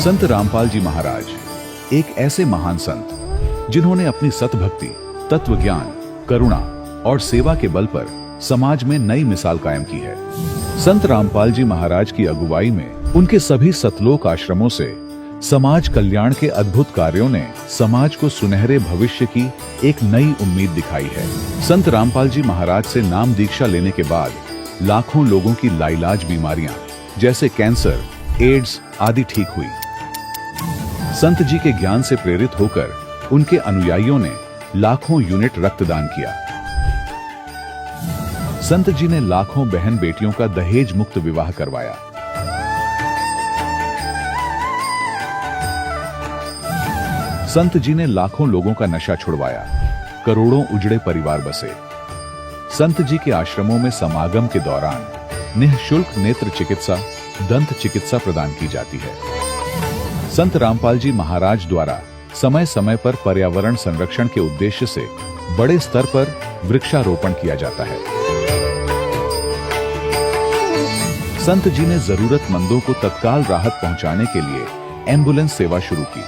संत रामपाल जी महाराज एक ऐसे महान संत जिन्होंने अपनी सतभक्ति, तत्व ज्ञान, करुणा और सेवा के बल पर समाज में नई मिसाल कायम की है। संत रामपाल जी महाराज की अगुवाई में उनके सभी सतलोक आश्रमों से समाज कल्याण के अद्भुत कार्यों ने समाज को सुनहरे भविष्य की एक नई उम्मीद दिखाई है। संत रामपाल जी महाराज से नाम दीक्षा लेने के बाद लाखों लोगों की लाइलाज बीमारियां जैसे कैंसर, एड्स आदि ठीक हुई। संत जी के ज्ञान से प्रेरित होकर उनके अनुयायियों ने लाखों यूनिट रक्तदान किया। संत जी ने लाखों बहन बेटियों का दहेज मुक्त विवाह करवाया। संत जी ने लाखों लोगों का नशा छुड़वाया, करोड़ों उजड़े परिवार बसे। संत जी के आश्रमों में समागम के दौरान निःशुल्क नेत्र चिकित्सा, दंत चिकित्सा प्रदान की जाती है। संत रामपाल जी महाराज द्वारा समय समय पर पर्यावरण संरक्षण के उद्देश्य से बड़े स्तर पर वृक्षारोपण किया जाता है। संत जी ने जरूरतमंदों को तत्काल राहत पहुंचाने के लिए एम्बुलेंस सेवा शुरू की।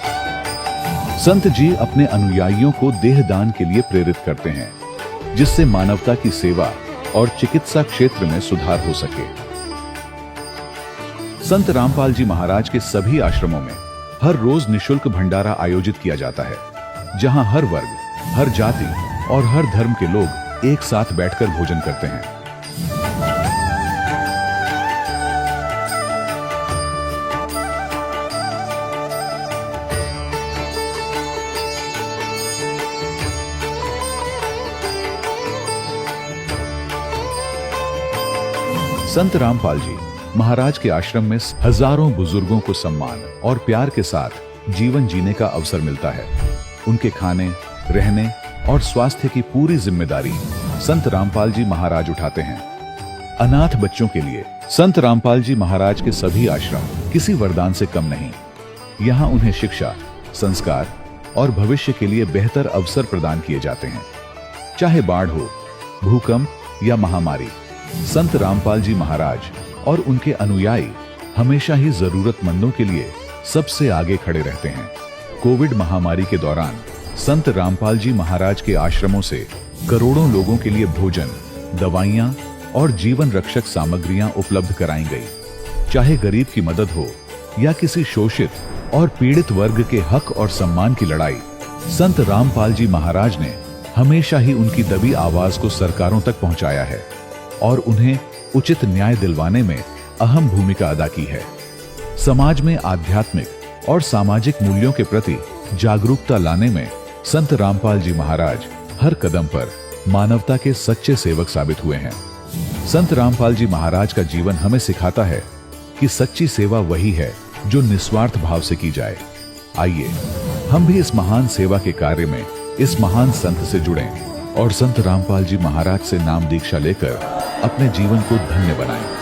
संत जी अपने अनुयायियों को देहदान के लिए प्रेरित करते हैं, जिससे मानवता की सेवा और चिकित्सा क्षेत्र में सुधार हो सके। संत रामपाल जी महाराज के सभी आश्रमों में हर रोज निःशुल्क भंडारा आयोजित किया जाता है, जहां हर वर्ग, हर जाति और हर धर्म के लोग एक साथ बैठकर भोजन करते हैं। संत रामपाल जी महाराज के आश्रम में हजारों बुजुर्गों को सम्मान और प्यार के साथ जीवन जीने का अवसर मिलता है। उनके खाने, रहने और स्वास्थ्य की पूरी जिम्मेदारी संत रामपाल जी महाराज उठाते हैं। अनाथ बच्चों के लिए संत रामपाल जी महाराज के सभी आश्रम किसी वरदान से कम नहीं। यहाँ उन्हें शिक्षा, संस्कार और भविष्य के लिए बेहतर अवसर प्रदान किए जाते हैं। चाहे बाढ़ हो, भूकंप या महामारी, संत रामपाल जी महाराज और उनके अनुयायी हमेशा ही जरूरतमंदों के लिए सबसे आगे खड़े रहते हैं। कोविड महामारी के दौरान संत रामपाल जी महाराज के आश्रमों से करोड़ों लोगों के लिए भोजन, दवाइयां और जीवन रक्षक सामग्रियां उपलब्ध कराई गई। चाहे गरीब की मदद हो या किसी शोषित और पीड़ित वर्ग के हक और सम्मान की लड़ाई, संत रामपाल जी महाराज ने हमेशा ही उनकी दबी आवाज को सरकारों तक पहुंचाया है और उन्हें उचित न्याय दिलवाने में अहम भूमिका अदा की है। समाज में आध्यात्मिक और सामाजिक मूल्यों के प्रति जागरूकता लाने में संत रामपाल जी महाराज हर कदम पर मानवता के सच्चे सेवक साबित हुए हैं। संत रामपाल जी महाराज का जीवन हमें सिखाता है कि सच्ची सेवा वही है जो निस्वार्थ भाव से की जाए। आइए हम भी इस महान सेवा के कार्य में इस महान संत से जुड़ें और संत रामपाल जी महाराज से नाम दीक्षा लेकर अपने जीवन को धन्य बनाएं।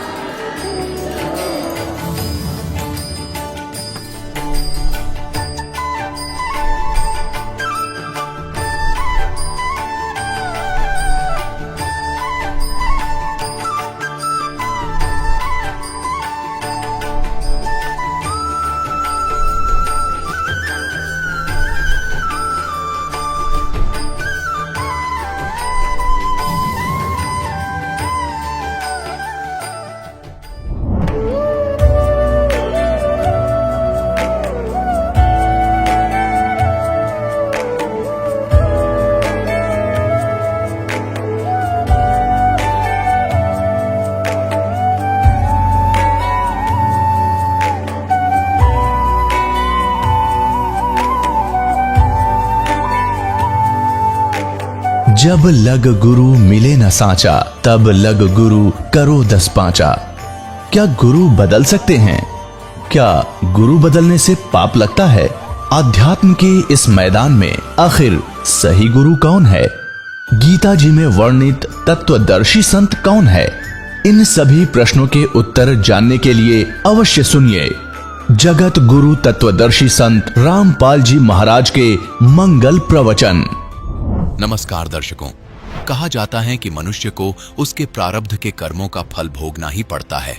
जब लग गुरु मिले न साचा, तब लग गुरु करो 10 पांचा। क्या गुरु बदल सकते हैं? क्या गुरु बदलने से पाप लगता है? आध्यात्म के इस मैदान में आखिर सही गुरु कौन है? गीता जी में वर्णित तत्वदर्शी संत कौन है? इन सभी प्रश्नों के उत्तर जानने के लिए अवश्य सुनिए जगत गुरु तत्वदर्शी संत रामपाल जी महाराज के मंगल प्रवचन। नमस्कार दर्शकों। कहा जाता है कि मनुष्य को उसके प्रारब्ध के कर्मों का फल भोगना ही पड़ता है।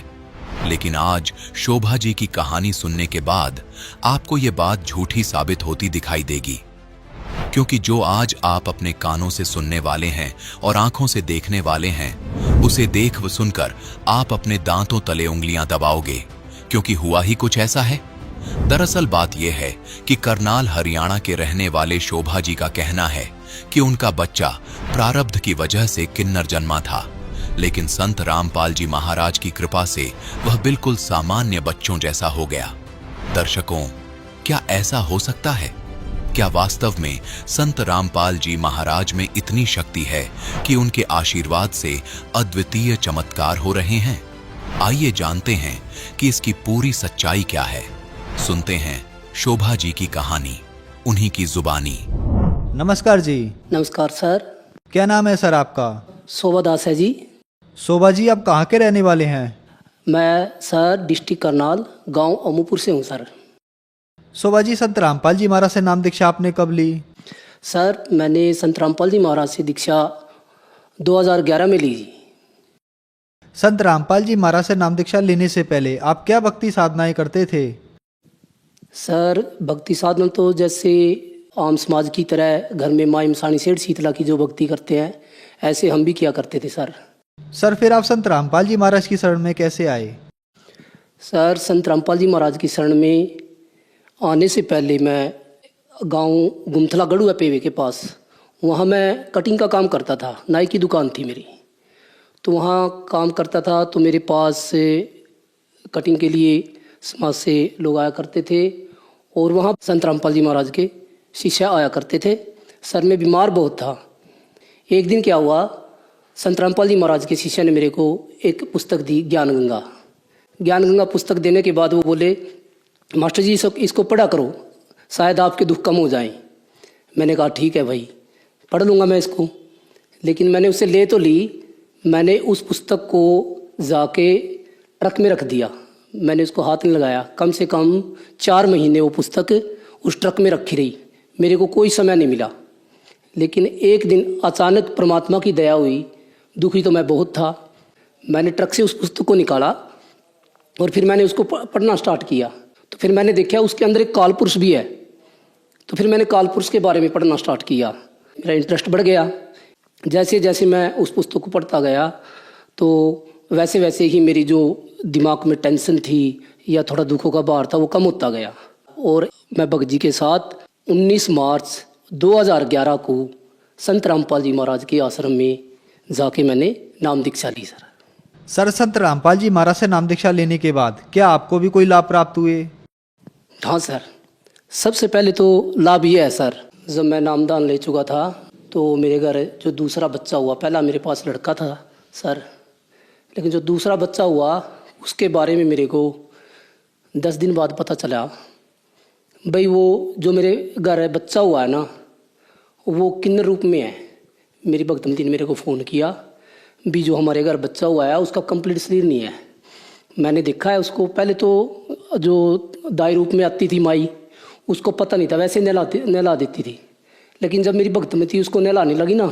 लेकिन आज शोभा जी की कहानी सुनने के बाद आपको यह बात झूठी साबित होती दिखाई देगी, क्योंकि जो आज आप अपने कानों से सुनने वाले हैं और आंखों से देखने वाले हैं, उसे देख व सुनकर आप अपने दांतों तले उंगलियां दबाओगे, क्योंकि हुआ ही कुछ ऐसा है। दरअसल बात यह है कि करनाल हरियाणा के रहने वाले शोभा जी का कहना है कि उनका बच्चा प्रारब्ध की वजह से किन्नर जन्मा था, लेकिन संत रामपाल जी महाराज की कृपा से वह बिल्कुल सामान्य बच्चों जैसा हो गया। दर्शकों, क्या ऐसा हो सकता है? क्या वास्तव में संत रामपाल जी महाराज में इतनी शक्ति है कि उनके आशीर्वाद से अद्वितीय चमत्कार हो रहे हैं? आइए जानते हैं कि इसकी पूरी सच्चाई क्या है। सुनते हैं शोभा जी की कहानी, उन्हीं की जुबानी। नमस्कार जी। नमस्कार सर। क्या नाम है सर आपका? शोभा दास है जी। शोभा जी, आप कहाँ के रहने वाले हैं? मैं सर डिस्ट्रिक्ट करनाल, गांव अमूपुर से हूँ सर। शोभा जी, संत रामपाल जी महाराज से नाम दीक्षा आपने कब ली? सर मैंने संत रामपाल जी महाराज से दीक्षा 2011 में ली जी। संत रामपाल जी महाराज से नाम दीक्षा लेने से पहले आप क्या भक्ति साधनाएं करते थे? सर भक्ति साधन तो जैसे आम समाज की तरह घर में माँ मसाणी सेठ शीतला की जो भक्ति करते हैं, ऐसे हम भी किया करते थे सर। सर फिर आप संत रामपाल जी महाराज की शरण में कैसे आए? सर संत रामपाल जी महाराज की शरण में आने से पहले मैं गांव गुमथला गढ़ुआ पेवे के पास, वहाँ मैं कटिंग का काम करता था। नाई की दुकान थी मेरी, तो वहाँ काम करता था। तो मेरे पास कटिंग के लिए समाज से लोग आया करते थे और वहाँ संत रामपाल जी महाराज के शिष्य आया करते थे। सर मैं बीमार बहुत था। एक दिन क्या हुआ, संत रामपाल जी महाराज के शिष्य ने मेरे को एक पुस्तक दी, ज्ञान गंगा। ज्ञान गंगा पुस्तक देने के बाद वो बोले, मास्टर जी इसको पढ़ा करो, शायद आपके दुख कम हो जाएं। मैंने कहा ठीक है भाई, पढ़ लूँगा मैं इसको। लेकिन मैंने उसे ले तो ली, मैंने उस पुस्तक को जाके ट्रक में रख दिया। मैंने उसको हाथ नहीं लगाया। कम से कम 4 महीने वो पुस्तक उस ट्रक में रखी रही, मेरे को कोई समय नहीं मिला। लेकिन एक दिन अचानक परमात्मा की दया हुई। दुखी तो मैं बहुत था। मैंने ट्रक से उस पुस्तक को निकाला और फिर मैंने उसको पढ़ना स्टार्ट किया। तो फिर मैंने देखा उसके अंदर एक काल पुरुष भी है। तो फिर मैंने काल पुरुष के बारे में पढ़ना स्टार्ट किया। मेरा इंटरेस्ट बढ़ गया। जैसे जैसे मैं उस पुस्तक को पढ़ता गया, तो वैसे वैसे ही मेरी जो दिमाग में टेंशन थी या थोड़ा दुखों का भार था, वो कम होता गया। और मैं भगत जी के साथ 19 मार्च 2011 को संत रामपाल जी महाराज के आश्रम में जाके मैंने नाम दीक्षा ली सर। सर संत रामपाल जी महाराज से नाम दीक्षा लेने के बाद क्या आपको भी कोई लाभ प्राप्त हुए? हाँ सर, सबसे पहले तो लाभ ये है सर, जब मैं नामदान ले चुका था तो मेरे घर जो दूसरा बच्चा हुआ, पहला मेरे पास लड़का था सर, लेकिन जो दूसरा बच्चा हुआ उसके बारे में मेरे को 10 दिन बाद पता चला। भाई वो जो मेरे घर बच्चा हुआ है ना, वो किन्नर रूप में है। मेरी भगतमती ने मेरे को फ़ोन किया, भी जो हमारे घर बच्चा हुआ है उसका कंप्लीट शरीर नहीं है। मैंने देखा है उसको। पहले तो जो दाई रूप में आती थी माई, उसको पता नहीं था, वैसे नहला देती थी। लेकिन जब मेरी भगतमती उसको नहलाने लगी ना,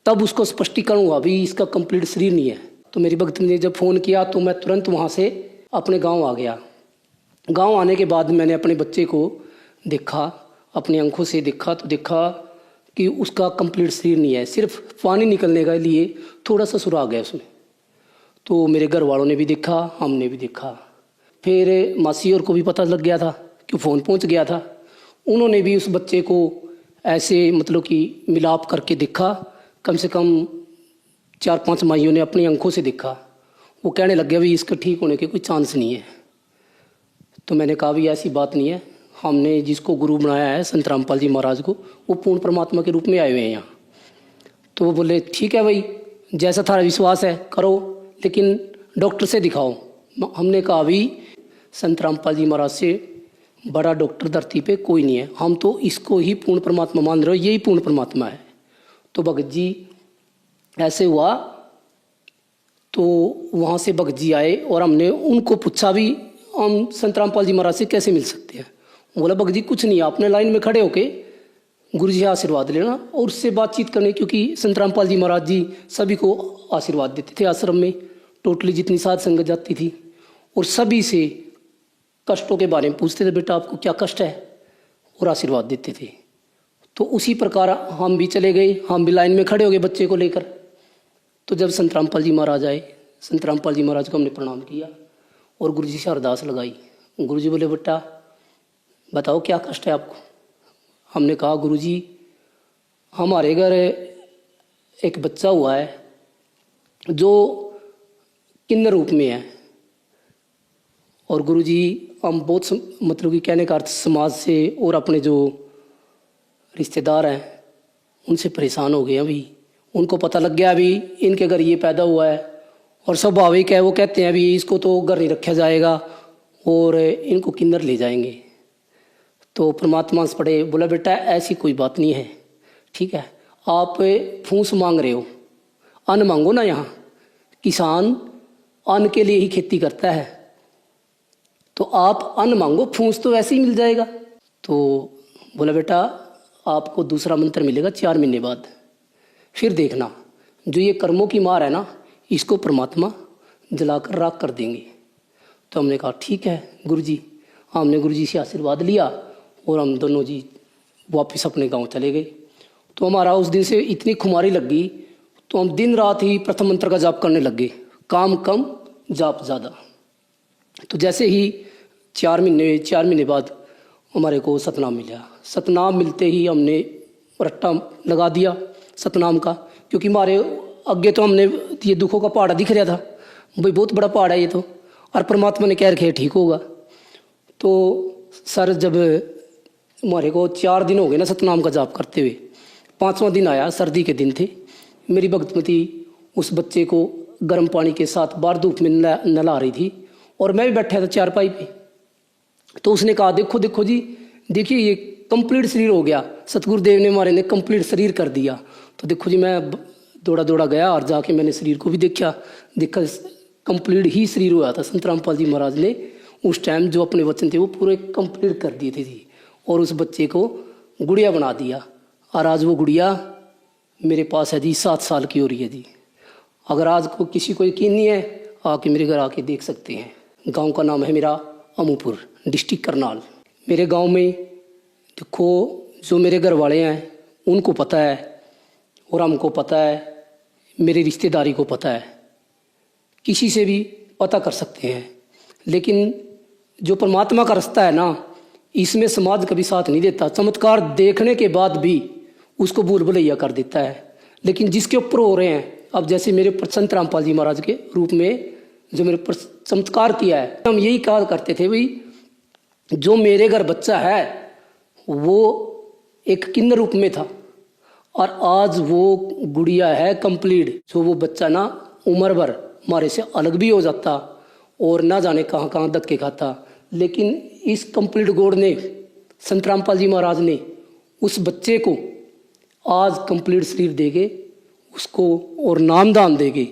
तब उसको स्पष्टीकरण हुआ भी इसका कंप्लीट शरीर नहीं है। तो मेरी भगतमती ने जब फ़ोन किया तो मैं तुरंत वहाँ से अपने गाँव आ गया। गाँव आने के बाद मैंने अपने बच्चे को देखा, अपनी आंखों से देखा, तो देखा कि उसका कंप्लीट शरीर नहीं है, सिर्फ पानी निकलने के लिए थोड़ा सा सुराग है उसमें। तो मेरे घर वालों ने भी देखा, हमने भी देखा। फिर मासी और को भी पता लग गया था कि फ़ोन पहुंच गया था। उन्होंने भी उस बच्चे को ऐसे मतलब कि मिलाप करके देखा। कम से कम 4-5 माइयों ने अपनी आंखों से देखा। वो कहने लग गया भी इसका ठीक होने के कोई चांस नहीं है। तो मैंने कहा भी ऐसी बात नहीं है, हमने जिसको गुरु बनाया है संत रामपाल जी महाराज को, वो पूर्ण परमात्मा के रूप में आए हुए हैं यहाँ। तो वो बोले ठीक है भाई, जैसा थारा विश्वास है करो, लेकिन डॉक्टर से दिखाओ। हमने कहा भी संत रामपाल जी महाराज से बड़ा डॉक्टर धरती पे कोई नहीं है, हम तो इसको ही पूर्ण परमात्मा मान रहे हो, यही पूर्ण परमात्मा है। तो भगत जी ऐसे हुआ। तो वहाँ से भगत जी आए और हमने उनको पूछा भी हम संत रामपाल जी महाराज से कैसे मिल सकते हैं। बोला भगत जी कुछ नहीं, आपने लाइन में खड़े होके गुरु जी आशीर्वाद लेना और उससे बातचीत करने, क्योंकि संत रामपाल जी महाराज जी सभी को आशीर्वाद देते थे आश्रम में। टोटली जितनी साध संगत जाती थी और सभी से कष्टों के बारे में पूछते थे, बेटा आपको क्या कष्ट है, और आशीर्वाद देते थे। तो उसी प्रकार हम भी चले गए, हम भी लाइन में खड़े हो गए बच्चे को लेकर। तो जब संत रामपाल जी महाराज आए, संत रामपाल जी महाराज को हमने प्रणाम किया और गुरु जी से अरदास लगाई। गुरु जी बोले, बेटा बताओ क्या कष्ट है आपको। हमने कहा, गुरु जी हमारे घर एक बच्चा हुआ है जो किन्नर रूप में है, और गुरु जी हम बहुत मतलब कि कहने का अर्थ समाज से और अपने जो रिश्तेदार हैं उनसे परेशान हो गए। अभी उनको पता लग गया अभी इनके घर ये पैदा हुआ है, और स्वाभाविक है वो कहते हैं अभी इसको तो घर नहीं रखा जाएगा और इनको किन्नर ले जाएंगे। तो परमात्मा से पढ़े, बोला बेटा ऐसी कोई बात नहीं है, ठीक है, आप फूस मांग रहे हो, अन्न मांगो ना। यहाँ किसान अन्न के लिए ही खेती करता है, तो आप अन्न मांगो, फूस तो वैसे ही मिल जाएगा। तो बोला बेटा आपको दूसरा मंत्र मिलेगा 4 महीने बाद, फिर देखना जो ये कर्मों की मार है ना, इसको परमात्मा जलाकर राख कर देंगे। तो हमने कहा ठीक है गुरु जी। हमने गुरु जी से आशीर्वाद लिया और हम दोनों जी वापस अपने गांव चले गए। तो हमारा उस दिन से इतनी खुमारी लग गई, तो हम दिन रात ही प्रथम मंत्र का जाप करने लग गए, काम कम जाप ज़्यादा। तो जैसे ही 4 महीने बाद हमारे को सतनाम मिला। सतनाम मिलते ही हमने रट्टा लगा दिया सतनाम का, क्योंकि हमारे आगे तो हमने ये दुखों का पहाड़ दिख रहा था, भाई बहुत बड़ा पहाड़ है ये तो, और परमात्मा ने कह रखे ठीक होगा। तो सर जब हमारे को 4 दिन हो गए ना सतनाम का जाप करते हुए, 5वां दिन आया, सर्दी के दिन थे, मेरी भक्तमती उस बच्चे को गर्म पानी के साथ बाहर धूप में नला रही थी और मैं भी बैठा था चारपाई पे। तो उसने कहा, देखो देखो जी, देखिए ये कंप्लीट शरीर हो गया, सतगुरुदेव ने हमारे ने कंप्लीट शरीर कर दिया। तो देखो जी, मैं दौड़ा दौड़ा गया और जाके मैंने शरीर को भी देखा कंप्लीट ही शरीर हुआ था। संत रामपाल जी महाराज ने उस टाइम जो अपने वचन थे वो पूरे कंप्लीट कर दिए थे जी, और उस बच्चे को गुड़िया बना दिया। और आज वो गुड़िया मेरे पास है जी, 7 साल की हो रही है जी। अगर आज को किसी को यकीन नहीं है, आके मेरे घर आके देख सकते हैं। गांव का नाम है मेरा अमूपुर, डिस्ट्रिक्ट करनाल। मेरे गांव में देखो जो मेरे घर वाले हैं उनको पता है और हमको पता है, मेरी रिश्तेदारी को पता है, किसी से भी पता कर सकते हैं। लेकिन जो परमात्मा का रास्ता है ना, इसमें समाज कभी साथ नहीं देता। चमत्कार देखने के बाद भी उसको भूल भुलैया कर देता है। लेकिन जिसके ऊपर हो रहे हैं, अब जैसे मेरे ऊपर संत रामपाल जी महाराज के रूप में जो मेरे ऊपर चमत्कार किया है, हम यही कहा करते थे भाई जो मेरे घर बच्चा है वो एक किन्नर रूप में था और आज वो गुड़िया है कंप्लीट। जो वो बच्चा ना उम्र भर हमारे से अलग भी हो जाता और ना जाने कहाँ कहाँ धक्के खाता, लेकिन इस कंप्लीट गॉड ने, संत रामपाल जी महाराज ने उस बच्चे को आज कंप्लीट शरीर देके उसको और नामदान देके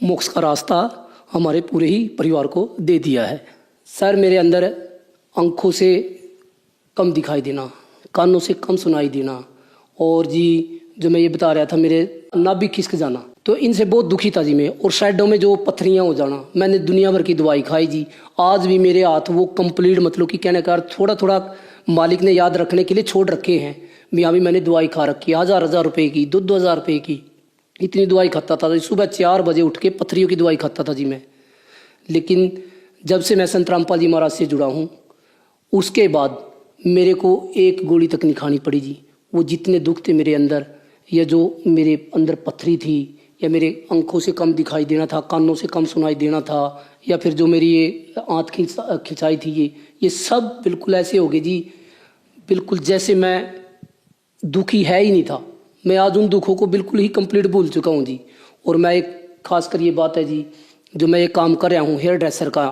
मोक्ष का रास्ता हमारे पूरे ही परिवार को दे दिया है। सर मेरे अंदर आँखों से कम दिखाई देना, कानों से कम सुनाई देना, और जी जो मैं ये बता रहा था मेरे नाभि खिसक जाना, तो इनसे बहुत दुखी था जी मैं। और साइडों में जो पत्थरियाँ हो जाना, मैंने दुनिया भर की दवाई खाई जी, आज भी मेरे हाथ वो कंप्लीट मतलब कि कहने का थोड़ा थोड़ा मालिक ने याद रखने के लिए छोड़ रखे हैं। यहाँ भी मैंने दवाई खा रखी, 1000 रुपये की, 2,000 रुपये की, इतनी दवाई खाता था। सुबह 4 बजे उठ के पत्थरियों की दवाई खाता था जी मैं। लेकिन जब से मैं संत रामपाल जी महाराज से जुड़ा हूँ, उसके बाद मेरे को एक गोली तक नहीं खानी पड़ी जी। वो जितने दुख थे मेरे अंदर, या जो मेरे अंदर पत्थरी थी, या मेरे आंखों से कम दिखाई देना था, कानों से कम सुनाई देना था, या फिर जो मेरी ये आँख खिंचाई थी, ये सब बिल्कुल ऐसे हो गए जी, बिल्कुल जैसे मैं दुखी है ही नहीं था। मैं आज उन दुखों को बिल्कुल ही कंप्लीट भूल चुका हूँ जी। और मैं एक खासकर ये बात है जी, जो मैं ये काम कर रहा हूँ हेयर ड्रेसर का,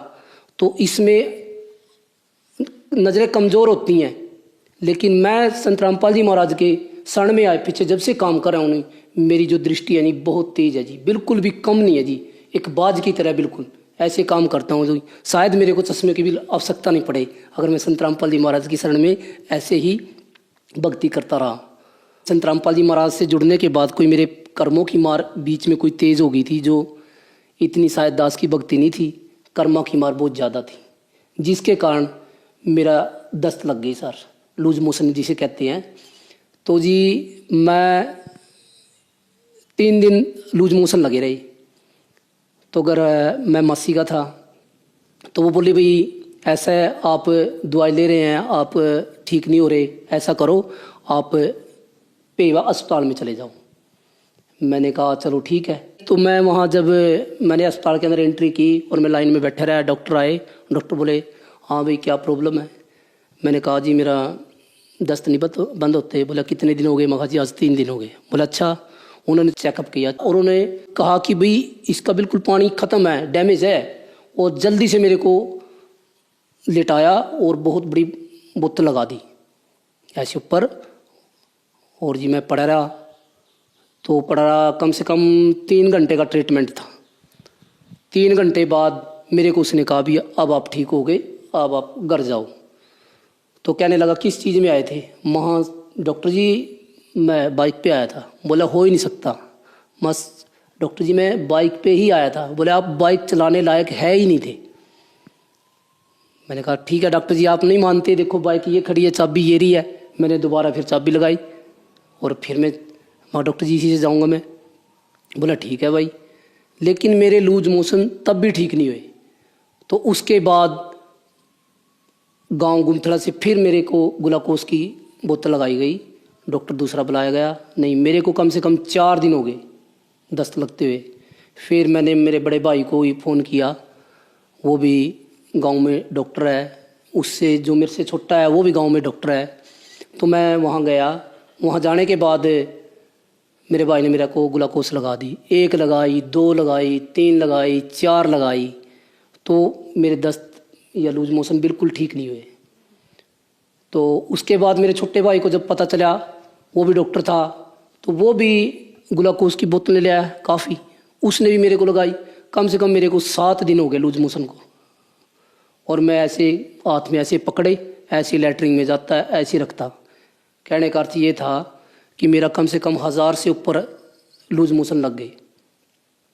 तो इसमें नज़रें कमज़ोर होती हैं, लेकिन मैं संत रामपाल जी महाराज के शरण में आए पीछे जब से काम कर रहा हूँ, मेरी जो दृष्टि है नहीं बहुत तेज है जी, बिल्कुल भी कम नहीं है जी, एक बाज की तरह बिल्कुल ऐसे काम करता हूँ जो शायद मेरे को चश्मे की भी आवश्यकता नहीं पड़े, अगर मैं संत रामपाल जी महाराज की शरण में ऐसे ही भक्ति करता रहा। संत रामपाल जी महाराज से जुड़ने के बाद कोई मेरे कर्मों की मार बीच में कोई तेज हो गई थी, जो इतनी शायद दास की भक्ति नहीं थी, कर्मा की मार बहुत ज़्यादा थी, जिसके कारण मेरा दस्त लग गई सर, लूज मोशन जिसे कहते हैं। तो जी मैं 3 दिन लूज मोशन लगे रही। तो अगर मैं मासी का था तो वो बोली भाई ऐसा है, आप दवाई ले रहे हैं, आप ठीक नहीं हो रहे, ऐसा करो आप पेवा अस्पताल में चले जाओ। मैंने कहा चलो ठीक है। तो मैं वहाँ जब मैंने अस्पताल के अंदर एंट्री की और मैं लाइन में बैठा रहा, डॉक्टर आए, डॉक्टर बोले हाँ भाई क्या प्रॉब्लम है। मैंने कहा जी मेरा दस्त नहीं बंद होते। बोला कितने दिन हो गए। मैं कहा जी आज 3 दिन हो गए। बोला अच्छा। उन्होंने चेकअप किया और उन्होंने कहा कि भाई इसका बिल्कुल पानी ख़त्म है, डैमेज है, और जल्दी से मेरे को लेटाया और बहुत बड़ी बोतल लगा दी ऐसे ऊपर। और जी मैं पड़ा रहा, तो पड़ा रहा, कम से कम 3 घंटे का ट्रीटमेंट था। 3 घंटे बाद मेरे को उसने कहा भी अब आप ठीक हो गए, अब आप घर जाओ। तो कहने लगा किस चीज़ में आए थे। वहाँ डॉक्टर जी मैं बाइक पे आया था। बोला हो ही नहीं सकता। बस डॉक्टर जी मैं बाइक पे ही आया था। बोले आप बाइक चलाने लायक है ही नहीं थे। मैंने कहा ठीक है डॉक्टर जी आप नहीं मानते, देखो बाइक ये खड़ी है, चाबी ये रही है। मैंने दोबारा फिर चाबी लगाई और फिर मैं डॉक्टर जी इसी से जाऊँगा मैं। बोला ठीक है भाई। लेकिन मेरे लूज मोशन तब भी ठीक नहीं हुए। तो उसके बाद गांव गुमथड़ा से फिर मेरे को ग्लूकोज की बोतल लगाई गई, डॉक्टर दूसरा बुलाया गया। नहीं, मेरे को कम से कम 4 दिन हो गए दस्त लगते हुए। फिर मैंने मेरे बड़े भाई को ही फ़ोन किया, वो भी गांव में डॉक्टर है, उससे जो मेरे से छोटा है वो भी गांव में डॉक्टर है। तो मैं वहाँ गया। वहाँ जाने के बाद मेरे भाई ने मेरे को ग्लूकोज लगा दी। 1 लगाई, 2 लगाई, 3 लगाई, 4 लगाई, तो मेरे दस्त या लूज मोशन बिल्कुल ठीक नहीं हुए। तो उसके बाद मेरे छोटे भाई को जब पता चला, वो भी डॉक्टर था, तो वो भी ग्लूकोज की बोतल ले आया काफ़ी, उसने भी मेरे को लगाई। कम से कम मेरे को 7 दिन हो गए लूज मोशन को। और मैं ऐसे हाथ में ऐसे पकड़े, ऐसे लैटरिन में जाता है, ऐसे रखता। कहने का अर्थ ये था कि मेरा कम से कम 1000 से ऊपर लूज मोशन लग गए।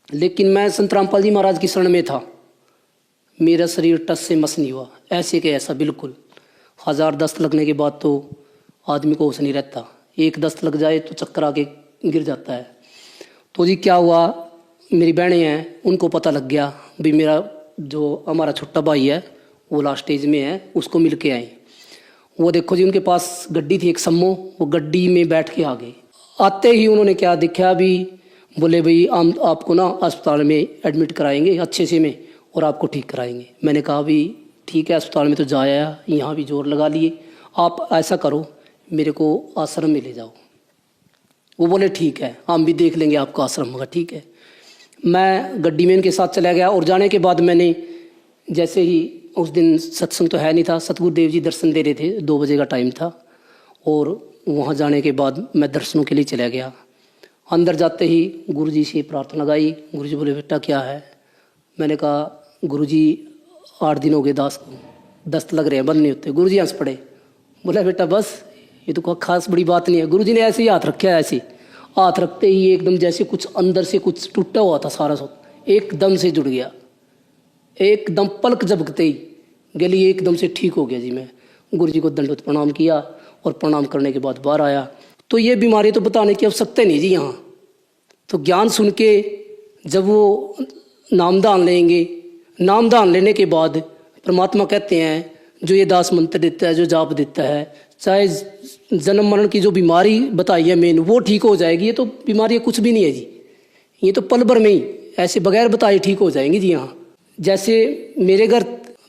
लेकिन मैं संत रामपाल जी महाराज की शरण में था, मेरा शरीर टस से मस नहीं हुआ, ऐसे के ऐसा बिल्कुल। 1000 दस्त लगने के बाद तो आदमी को होश नहीं रहता, एक दस्त लग जाए तो चक्कर आके गिर जाता है। तो जी क्या हुआ, मेरी बहनें हैं, उनको पता लग गया भी मेरा जो हमारा छोटा भाई है वो लास्ट स्टेज में है, उसको मिल के आए। वो देखो जी उनके पास गड्डी थी एक सम्मो, वो गड्डी में बैठ के आ गए। आते ही उन्होंने क्या देखा भी, बोले भाई हम आपको ना अस्पताल में एडमिट कराएंगे अच्छे से में, और आपको ठीक कराएंगे। मैंने कहा भी ठीक है, अस्पताल में तो जाया, यहाँ भी जोर लगा लिए, आप ऐसा करो मेरे को आश्रम में ले जाओ। वो बोले ठीक है, हम भी देख लेंगे आपका आश्रम होगा। ठीक है, मैं गड्डी में इनके साथ चला गया। और जाने के बाद मैंने जैसे ही, उस दिन सत्संग तो है नहीं था, सतगुरुदेव जी दर्शन दे रहे थे, 2 बजे का टाइम था। और वहाँ जाने के बाद मैं दर्शनों के लिए चला गया। अंदर जाते ही गुरुजी से प्रार्थना गाई। गुरुजी बोले बेटा क्या है। मैंने कहा गुरुजी 8 दिन हो गए दस्त लग रहे हैं, बंद नहीं होते। गुरुजी हंस पड़े, बोला बेटा बस ये तो कोई खास बड़ी बात नहीं है। गुरुजी ने ऐसे ही हाथ रखा है, ऐसे हाथ रखते ही एकदम जैसे कुछ अंदर से कुछ टूटा हुआ था, सारा सब एकदम से जुड़ गया। एकदम पलक झपकते ही गली एकदम से ठीक हो गया जी। मैं गुरुजी को दंडवत प्रणाम किया और प्रणाम करने के बाद बाहर आया। तो ये बीमारी तो बताने की आवश्यकता नहीं जी यहाँ। तो ज्ञान सुन के जब वो नामदान लेंगे, नामदान लेने के बाद परमात्मा कहते हैं जो ये दास मंत्र देता है, जो जाप देता है, चाहे जन्म मरण की जो बीमारी बताई है मेन, वो ठीक हो जाएगी। ये तो बीमारी कुछ भी नहीं है जी, ये तो पल भर में ही ऐसे बगैर बताए ठीक हो जाएंगी जी। यहाँ जैसे मेरे घर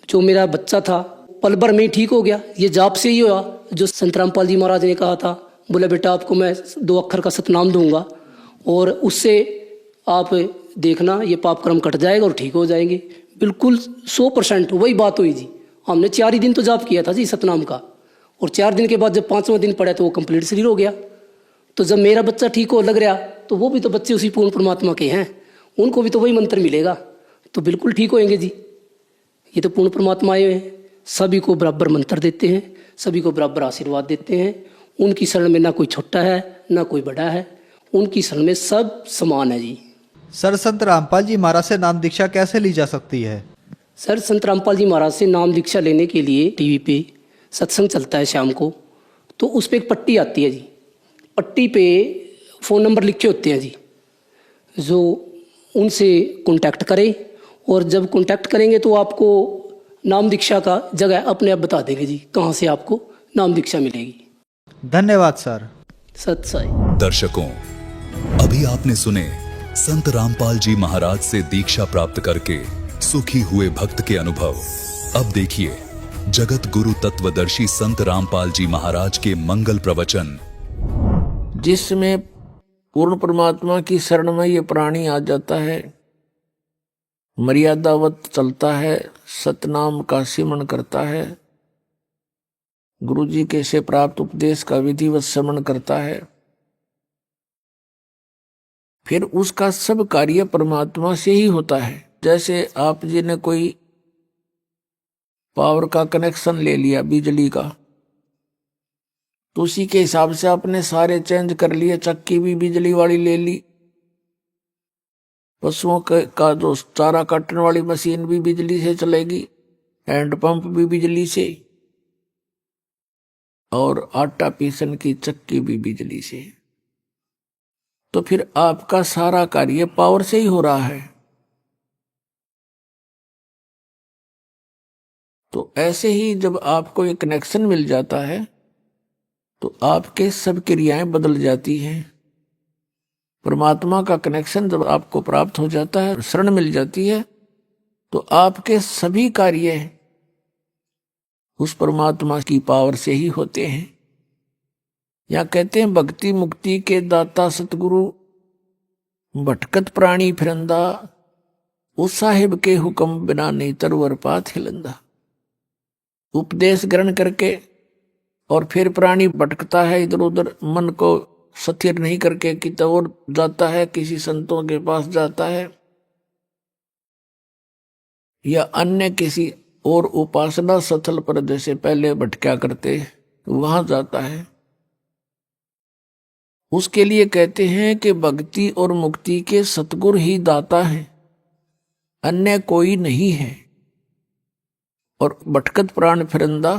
जो मेरा बच्चा था पल भर में ही ठीक हो गया, ये जाप से ही हुआ। जो संत रामपाल जी महाराज ने कहा था, बोले बेटा आपको मैं 2 अक्षर का सतनाम दूंगा और उससे आप देखना ये पाप कर्म कट जाएगा और ठीक हो जाएंगे। बिल्कुल 100% वही बात हुई जी। हमने 4 ही दिन तो जाप किया था जी सतनाम का, और 4 दिन के बाद जब 5वां दिन पड़ा तो वो कंप्लीट शरीर हो गया। तो जब मेरा बच्चा ठीक हो लग रहा, तो वो भी तो बच्चे उसी पूर्ण परमात्मा के हैं, उनको भी तो वही मंत्र मिलेगा, तो बिल्कुल ठीक होएंगे जी। ये तो पूर्ण परमात्मा आए हुए हैं, सभी को बराबर मंत्र देते हैं, सभी को बराबर आशीर्वाद देते हैं। उनकी शरण में ना कोई छोटा है ना कोई बड़ा है, उनकी शरण में सब समान है जी। सर संत रामपाल जी महाराज से नाम दीक्षा कैसे ली जा सकती है। सर संत रामपाल जी महाराज से नाम दीक्षा लेने के लिए टीवी पे सत्संग चलता है शाम को, तो उस पर एक पट्टी आती है जी। पट्टी पे फ़ोन नंबर लिखे होते हैं जी, जो उनसे कांटेक्ट करें, और जब कांटेक्ट करेंगे तो आपको नाम दीक्षा का जगह अपने आप बता देंगे जी, कहाँ से आपको नाम दीक्षा मिलेगी। धन्यवाद सर। सत साई। दर्शकों, अभी आपने सुने संत रामपाल जी महाराज से दीक्षा प्राप्त करके सुखी हुए भक्त के अनुभव। अब देखिए जगत गुरु तत्वदर्शी संत रामपाल जी महाराज के मंगल प्रवचन। जिसमें पूर्ण परमात्मा की शरण में ये प्राणी आ जाता है, मर्यादावत चलता है, सतनाम का सिमरण करता है, गुरु जी के से प्राप्त उपदेश का विधिवत श्रवण करता है, फिर उसका सब कार्य परमात्मा से ही होता है। जैसे आप जी ने कोई पावर का कनेक्शन ले लिया बिजली का, तो उसी के हिसाब से आपने सारे चेंज कर लिए। चक्की भी बिजली वाली ले ली, पशुओं का जो चारा काटने वाली मशीन भी बिजली से चलेगी, हैंडपंप भी बिजली से, और आटा पीसन की चक्की भी बिजली से। तो फिर आपका सारा कार्य पावर से ही हो रहा है। तो ऐसे ही जब आपको एक कनेक्शन मिल जाता है तो आपके सब क्रियाएं बदल जाती हैं। परमात्मा का कनेक्शन जब आपको प्राप्त हो जाता है, शरण मिल जाती है, तो आपके सभी कार्य उस परमात्मा की पावर से ही होते हैं। या कहते हैं भक्ति मुक्ति के दाता सतगुरु, भटकत प्राणी फिरंदा, उस साहिब के हुक्म बिना नहीं तरवर पात हिलंदा। उपदेश ग्रहण करके और फिर प्राणी भटकता है इधर उधर, मन को स्थिर नहीं करके कितना और जाता है, किसी संतों के पास जाता है या अन्य किसी और उपासना स्थल पर जैसे पहले भटका करते वहां जाता है। उसके लिए कहते हैं कि भक्ति और मुक्ति के सतगुर ही दाता हैं, अन्य कोई नहीं है। और भटकत प्राण फिरंदा,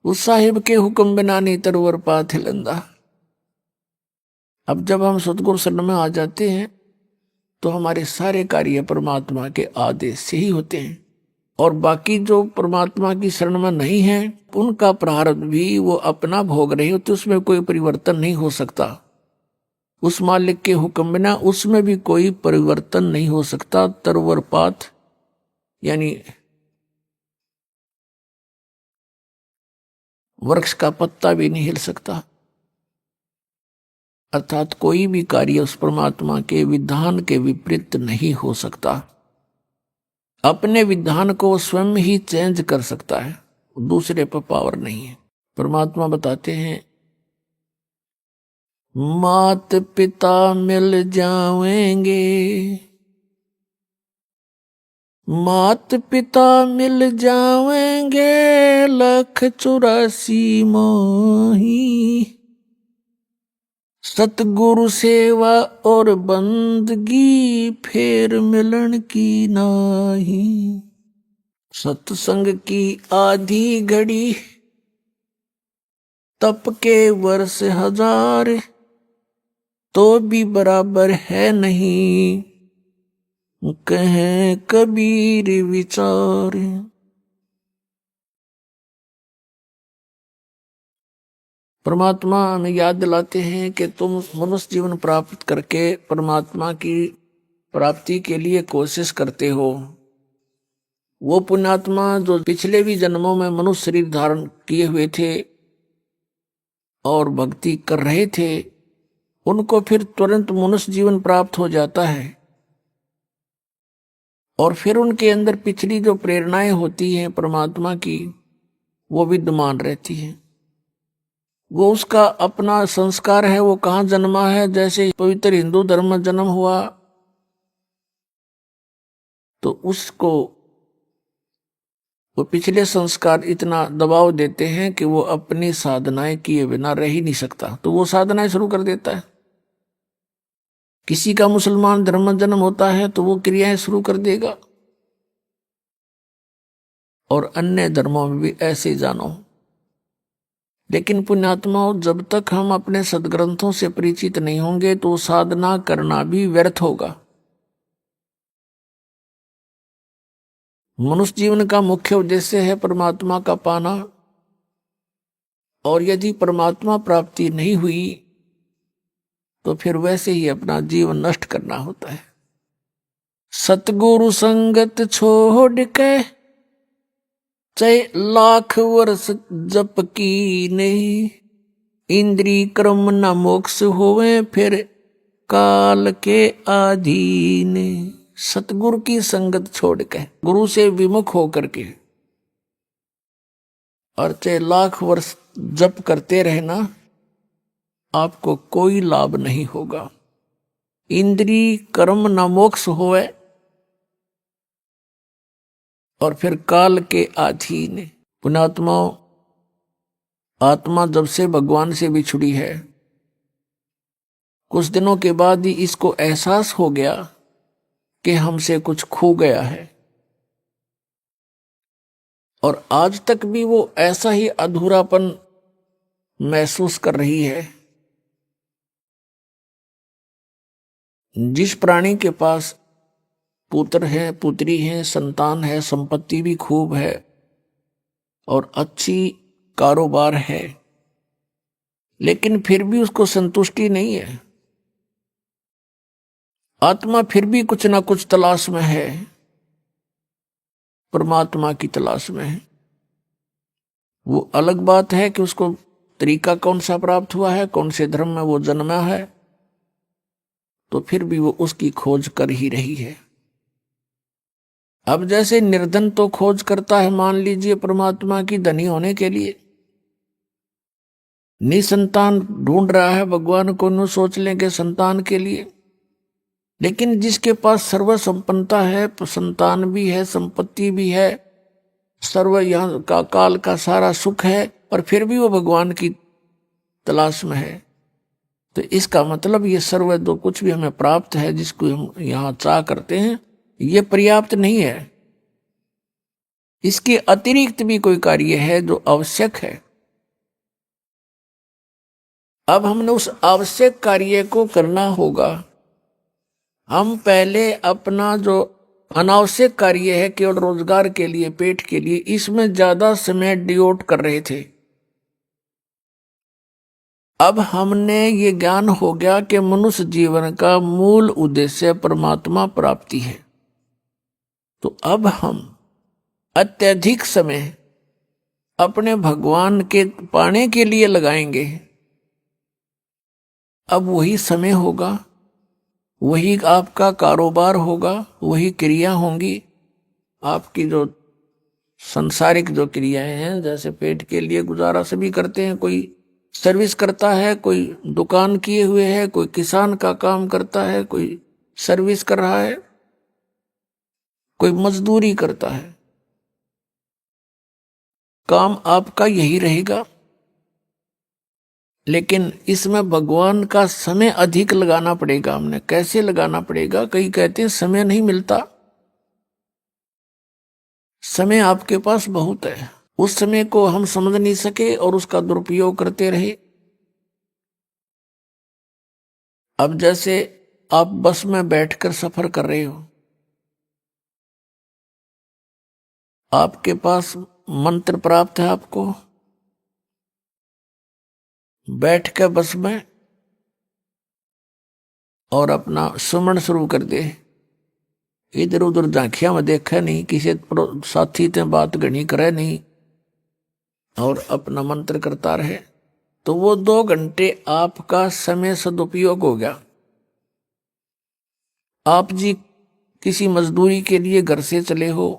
उस साहिब के हुक्म बिना नहीं तरवर पात हिलंदा। अब जब हम सतगुरु शरण में आ जाते हैं तो हमारे सारे कार्य परमात्मा के आदेश से ही होते हैं। और बाकी जो परमात्मा की शरण में नहीं है, उनका प्रारब्ध भी वो अपना भोग रहे होते, उसमें कोई परिवर्तन नहीं हो सकता। उस मालिक के हुक्म बिना उसमें भी कोई परिवर्तन नहीं हो सकता। तरवर पात यानी वृक्ष का पत्ता भी नहीं हिल सकता। अर्थात कोई भी कार्य उस परमात्मा के विधान के विपरीत नहीं हो सकता। अपने विधान को स्वयं ही चेंज कर सकता है, दूसरे पर पावर नहीं है। परमात्मा बताते हैं, मात पिता मिल जाएंगे, मात पिता मिल जाएंगे, 184 माही, सतगुरु सेवा और बंदगी फिर मिलन की नाही। सत्संग की आधी घड़ी, तप के वर्ष 1000, तो भी बराबर है नहीं, कहें कबीर विचार। परमात्मा हमें याद दिलाते हैं कि तुम मनुष्य जीवन प्राप्त करके परमात्मा की प्राप्ति के लिए कोशिश करते हो। वो पुण्यात्मा जो पिछले भी जन्मों में मनुष्य शरीर धारण किए हुए थे और भक्ति कर रहे थे, उनको फिर तुरंत मनुष्य जीवन प्राप्त हो जाता है। और फिर उनके अंदर पिछली जो प्रेरणाएं होती हैं परमात्मा की, वो विद्यमान रहती हैं। वो उसका अपना संस्कार है, वो कहाँ जन्मा है। जैसे पवित्र हिंदू धर्म में जन्म हुआ तो उसको वो पिछले संस्कार इतना दबाव देते हैं कि वो अपनी साधनाएं किए बिना रह ही नहीं सकता, तो वो साधनाएं शुरू कर देता है। किसी का मुसलमान धर्म में जन्म होता है तो वो क्रियाएं शुरू कर देगा। और अन्य धर्मों में भी ऐसे ही जानो। लेकिन पुण्यात्माओं, जब तक हम अपने सदग्रंथों से परिचित नहीं होंगे तो साधना करना भी व्यर्थ होगा। मनुष्य जीवन का मुख्य उद्देश्य है परमात्मा का पाना, और यदि परमात्मा प्राप्ति नहीं हुई तो फिर वैसे ही अपना जीवन नष्ट करना होता है। सतगुरु संगत छोड़ के चाहे लाख वर्ष जप की नहीं, इंद्री कर्म न मोक्ष होवे फिर काल के अधीन। सतगुरु की संगत छोड़ के, गुरु से विमुख होकर के, और चाहे लाख वर्ष जप करते रहना, आपको कोई लाभ नहीं होगा। इंद्री कर्म न मोक्ष होवे और फिर काल के अधीन। पुण्यात्माओं, आत्मा जब से भगवान से बिछुड़ी है, कुछ दिनों के बाद ही इसको एहसास हो गया कि हमसे कुछ खो गया है, और आज तक भी वो ऐसा ही अधूरापन महसूस कर रही है। जिस प्राणी के पास पुत्र है, पुत्री है, संतान है, संपत्ति भी खूब है और अच्छी कारोबार है, लेकिन फिर भी उसको संतुष्टि नहीं है। आत्मा फिर भी कुछ ना कुछ तलाश में है, परमात्मा की तलाश में है। वो अलग बात है कि उसको तरीका कौन सा प्राप्त हुआ है, कौन से धर्म में वो जन्मा है, तो फिर भी वो उसकी खोज कर ही रही है। अब जैसे निर्धन तो खोज करता है, मान लीजिए परमात्मा की धनी होने के लिए, निसंतान ढूंढ रहा है भगवान को, न सोच लेंगे संतान के लिए। लेकिन जिसके पास सर्व संपन्नता है, संतान भी है, संपत्ति भी है, सर्व यहाँ का काल का सारा सुख है, और फिर भी वो भगवान की तलाश में है, तो इसका मतलब ये सर्व जो कुछ भी हमें प्राप्त है, जिसको हम यहाँ चाह करते हैं, ये पर्याप्त नहीं है। इसके अतिरिक्त भी कोई कार्य है जो आवश्यक है। अब हमने उस आवश्यक कार्य को करना होगा। हम पहले अपना जो अनावश्यक कार्य है, केवल रोजगार के लिए, पेट के लिए, इसमें ज्यादा समय डिवोट कर रहे थे। अब हमने ये ज्ञान हो गया कि मनुष्य जीवन का मूल उद्देश्य परमात्मा प्राप्ति है, तो अब हम अत्यधिक समय अपने भगवान के पाने के लिए लगाएंगे। अब वही समय होगा, वही आपका कारोबार होगा, वही क्रिया होंगी। आपकी जो सांसारिक जो क्रियाएं हैं, जैसे पेट के लिए गुजारा सभी करते हैं, कोई सर्विस करता है, कोई दुकान किए हुए है, कोई किसान का काम करता है, कोई सर्विस कर रहा है, कोई मजदूरी करता है। काम आपका यही रहेगा, लेकिन इसमें भगवान का समय अधिक लगाना पड़ेगा। हमने कैसे लगाना पड़ेगा? कई कहते हैं समय नहीं मिलता। समय आपके पास बहुत है, उस समय को हम समझ नहीं सके और उसका दुरुपयोग करते रहे। अब जैसे आप बस में बैठकर सफर कर रहे हो, आपके पास मंत्र प्राप्त है, आपको बैठ के बस में और अपना सुमन शुरू कर दे। इधर उधर झांकिया में देखा नहीं, किसी साथी से बात घनी करे नहीं, और अपना मंत्र करता रहे, तो वो 2 घंटे आपका समय सदुपयोग हो गया। आप जी किसी मजदूरी के लिए घर से चले हो,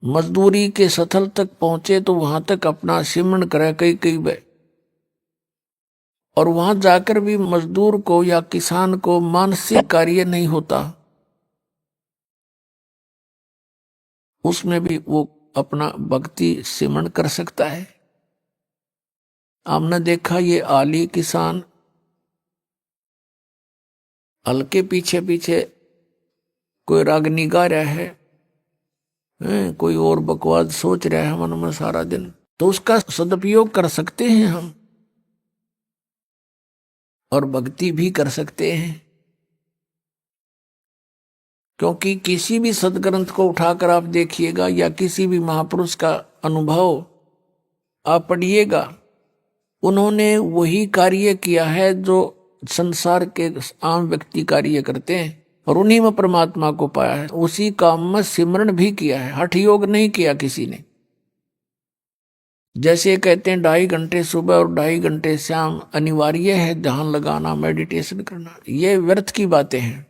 मजदूरी के स्थल तक पहुंचे तो वहां तक अपना सिमरण करे कई बार, और वहां जाकर भी मजदूर को या किसान को मानसिक कार्य नहीं होता, उसमें भी वो अपना भक्ति सिमरण कर सकता है। हमने देखा ये आली किसान हल के पीछे पीछे कोई रागनी गा रहा है, कोई और बकवास सोच रहा है मन में सारा दिन, तो उसका सदुपयोग कर सकते हैं हम, और भक्ति भी कर सकते हैं। क्योंकि किसी भी सदग्रंथ को उठाकर आप देखिएगा या किसी भी महापुरुष का अनुभव आप पढ़िएगा, उन्होंने वही कार्य किया है जो संसार के आम व्यक्ति कार्य करते हैं, और उन्हीं में परमात्मा को पाया है। उसी काम में सिमरण भी किया है, हठ योग नहीं किया किसी ने। जैसे कहते हैं 2.5 घंटे सुबह और 2.5 घंटे शाम अनिवार्य है ध्यान लगाना, मेडिटेशन करना, ये व्यर्थ की बातें हैं।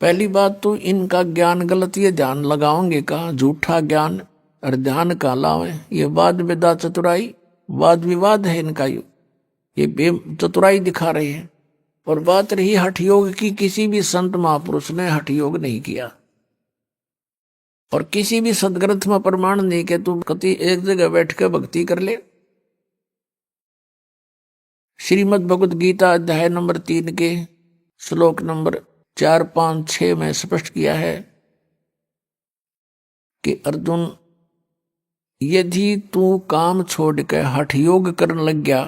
पहली बात तो इनका ज्ञान गलत, ये ध्यान लगाओगे कहा, झूठा ज्ञान और ध्यान का लावे, ये वाद विदा चतुराई, वाद विवाद है इनका, ये चतुराई दिखा रहे हैं। और बात रही हठ योग की, किसी भी संत महापुरुष ने हठ योग नहीं किया, और किसी भी सदग्रंथ में प्रमाण नहीं कि तू कति एक जगह बैठ के भक्ति कर ले। श्रीमद् भगवद गीता अध्याय नंबर 3 के श्लोक नंबर 4, 5, 6 में स्पष्ट किया है कि अर्जुन, यदि तू काम छोड़ के हठ योग करने लग गया,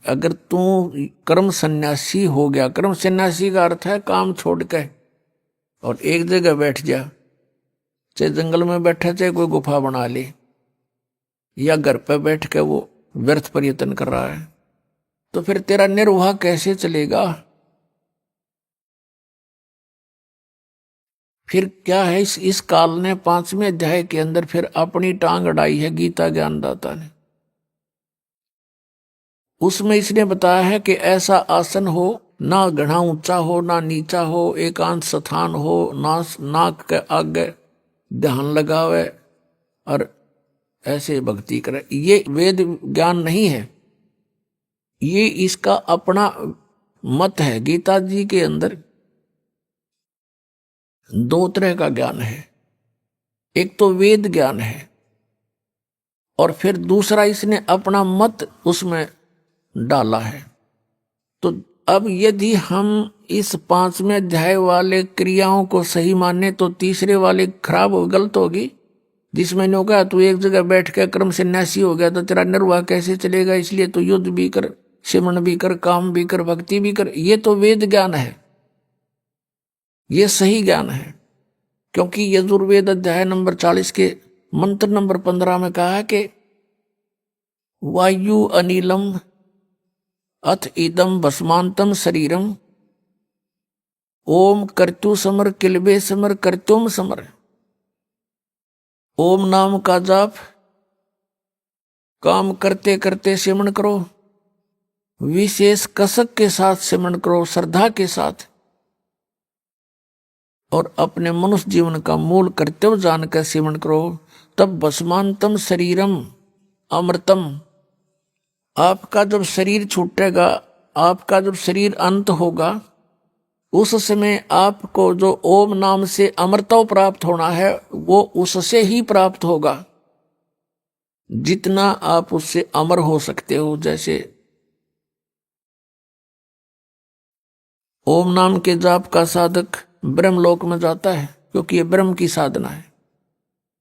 अगर तू कर्म सन्यासी हो गया, कर्म सन्यासी का अर्थ है काम छोड़ के और एक जगह बैठ जा, चाहे जंगल में बैठा, चाहे कोई गुफा बना ले, या घर पे बैठ के वो व्यर्थ प्रयत्न कर रहा है, तो फिर तेरा निर्वाह कैसे चलेगा? फिर क्या है, इस काल ने 5वें अध्याय के अंदर फिर अपनी टांग अड़ाई है गीता ज्ञानदाता ने। उसमें इसने बताया है कि ऐसा आसन हो, ना घना ऊंचा हो ना नीचा हो, एकांत स्थान हो, नाक के आगे ध्यान लगावे और ऐसे भक्ति करे। ये वेद ज्ञान नहीं है, ये इसका अपना मत है। गीता जी के अंदर 2 तरह का ज्ञान है, एक तो वेद ज्ञान है, और फिर दूसरा इसने अपना मत उसमें डाला है। तो अब यदि हम इस 5वें अध्याय वाले क्रियाओं को सही माने तो तीसरे वाले खराब हो, गलत होगी, जिसमें ने कहा तू एक जगह बैठ के क्रम सन्यासी हो गया तो तेरा निर्वाह कैसे चलेगा, इसलिए तो युद्ध भी कर, सिमरण भी कर, काम भी कर, भक्ति भी कर। ये तो वेद ज्ञान है, ये सही ज्ञान है। क्योंकि यजुर्वेद अध्याय नंबर 40 के मंत्र नंबर 15 में कहा है कि वायु अनिलम अथ इदम भस्मांतम शरीरम ओम कर्तु समर किलबे समर कर्तुम समर। ओम नाम का जाप काम करते करते सिमरण करो, विशेष कसक के साथ सिमरण करो, श्रद्धा के साथ, और अपने मनुष्य जीवन का मूल कर्तव्य जानकर सिमरण करो, तब भस्मांतम शरीरम अमृतम। आपका जब शरीर छूटेगा, आपका जब शरीर अंत होगा, उस समय आपको जो ओम नाम से अमृतव प्राप्त होना है वो उससे ही प्राप्त होगा, जितना आप उससे अमर हो सकते हो। जैसे ओम नाम के जाप का साधक ब्रह्मलोक में जाता है, क्योंकि ये ब्रह्म की साधना है,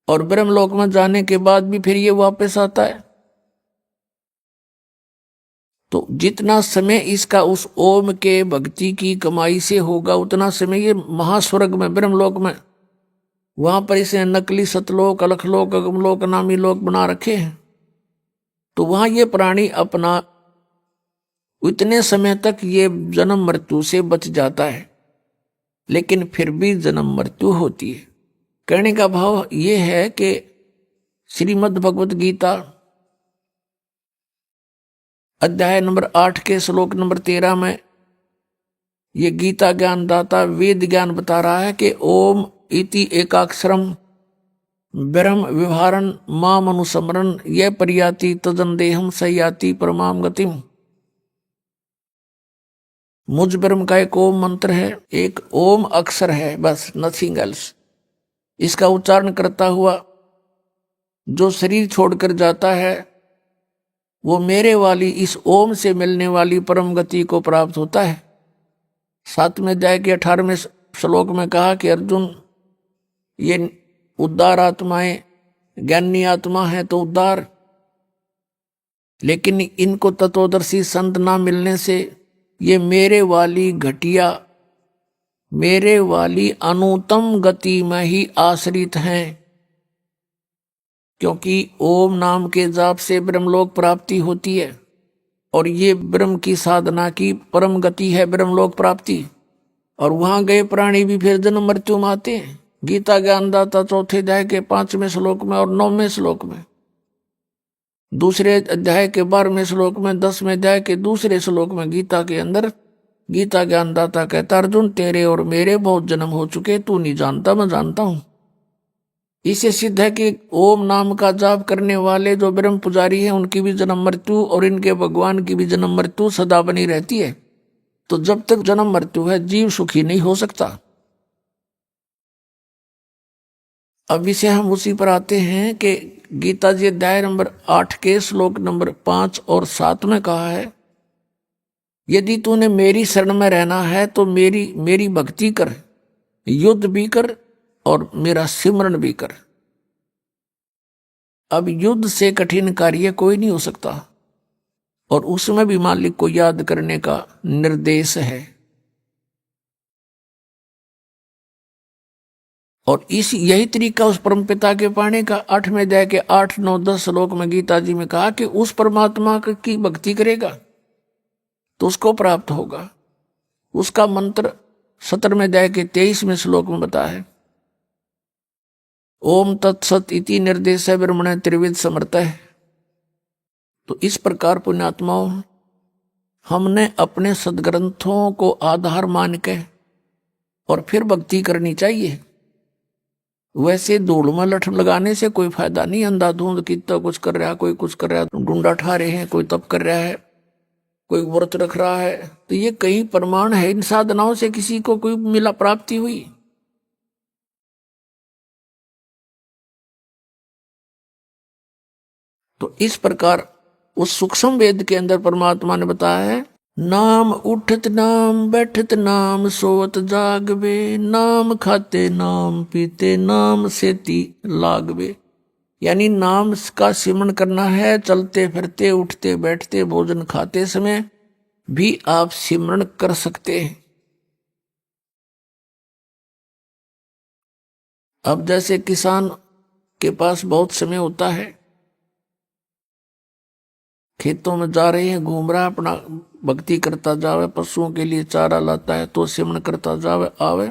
और ब्रह्मलोक में जाने के बाद भी फिर ये वापस आता है। तो जितना समय इसका उस ओम के भक्ति की कमाई से होगा, उतना समय ये महास्वर्ग में, ब्रह्मलोक में, वहां पर इसे नकली सतलोक, अलखलोक, अगमलोक, नामी लोक बना रखे हैं। तो वहां ये प्राणी अपना इतने समय तक ये जन्म मृत्यु से बच जाता है, लेकिन फिर भी जन्म मृत्यु होती है। कहने का भाव ये है कि श्रीमद् भगवद गीता अध्याय नंबर 8 के श्लोक नंबर 13 में ये गीता ज्ञान दाता वेद ज्ञान बता रहा है कि ओम इति एकाक्षरम ब्रह्म विहारन माम अनुस्मरण यह परियाति तदन देहम सयाति परमाम गतिम। मुझ ब्रह्म का एक ओम मंत्र है, एक ओम अक्षर है, बस, नथिंग एल्स। इसका उच्चारण करता हुआ जो शरीर छोड़कर जाता है वो मेरे वाली इस ओम से मिलने वाली परम गति को प्राप्त होता है। 7वें अध्याय के 18वें श्लोक में कहा कि अर्जुन, ये उद्धार आत्माएं, ज्ञानी आत्मा है तो उद्धार, लेकिन इनको तत्वदर्शी संत ना मिलने से ये मेरे वाली घटिया, मेरे वाली अनुत्तम गति में ही आश्रित हैं। क्योंकि ओम नाम के जाप से ब्रह्मलोक प्राप्ति होती है और ये ब्रह्म की साधना की परम गति है ब्रह्मलोक प्राप्ति। और वहां गए प्राणी भी फिर जन्म मृत्यु में आते हैं। गीता ज्ञानदाता चौथे अध्याय के 5वें श्लोक में और 9वें श्लोक में, दूसरे अध्याय के 12वें श्लोक में, 10वें अध्याय के दूसरे श्लोक में गीता के अंदर गीता ज्ञानदाता कहता, अर्जुन तेरे और मेरे बहुत जन्म हो चुके, तू नहीं जानता, मैं जानता हूं। इससे सिद्ध है कि ओम नाम का जाप करने वाले जो ब्रह्म पुजारी हैं उनकी भी जन्म मृत्यु और इनके भगवान की भी जन्म मृत्यु सदा बनी रहती है। तो जब तक जन्म मृत्यु है जीव सुखी नहीं हो सकता। अब इसे हम उसी पर आते हैं कि गीता जी अध्याय नंबर 8 के श्लोक नंबर 5 और 7 में कहा है, यदि तूने मेरी शरण में रहना है तो मेरी भक्ति कर, युद्ध भी कर और मेरा सिमरण भी कर। अब युद्ध से कठिन कार्य कोई नहीं हो सकता और उसमें भी मालिक को याद करने का निर्देश है। और यही तरीका उस परमपिता के पाने का 8वें अध्याय के 8, 9, 10 श्लोक में गीता जी में कहा कि उस परमात्मा की भक्ति करेगा तो उसको प्राप्त होगा। उसका मंत्र 17वें अध्याय के 23वें श्लोक में बताया है, ओम तत्सत इति निर्देश ब्रह्मण त्रिविध समर्थ है। तो इस प्रकार पुण्यात्माओं, हमने अपने सदग्रंथों को आधार मान के और फिर भक्ति करनी चाहिए। वैसे धूल में लठ लगाने से कोई फायदा नहीं। अंधाधुंध कितना कुछ कर रहा है, कोई कुछ कर रहा है, डूंडा ठा रहे हैं, कोई तप कर रहा है, कोई व्रत रख रहा है, तो ये कहीं प्रमाण है इन साधनाओं से किसी को कोई मिला प्राप्ति हुई? तो इस प्रकार उस सूक्ष्म वेद के अंदर परमात्मा ने बताया है, नाम उठत नाम बैठत नाम सोवत जागवे, नाम खाते नाम पीते नाम सेती लागवे। यानी नाम का सिमरण करना है, चलते फिरते उठते बैठते भोजन खाते समय भी आप सिमरण कर सकते हैं। अब जैसे किसान के पास बहुत समय होता है, खेतों में जा रहे हैं, घूम रहा है, अपना भक्ति करता जावे, पशुओं के लिए चारा लाता है तो सिमरण करता जावे आवे।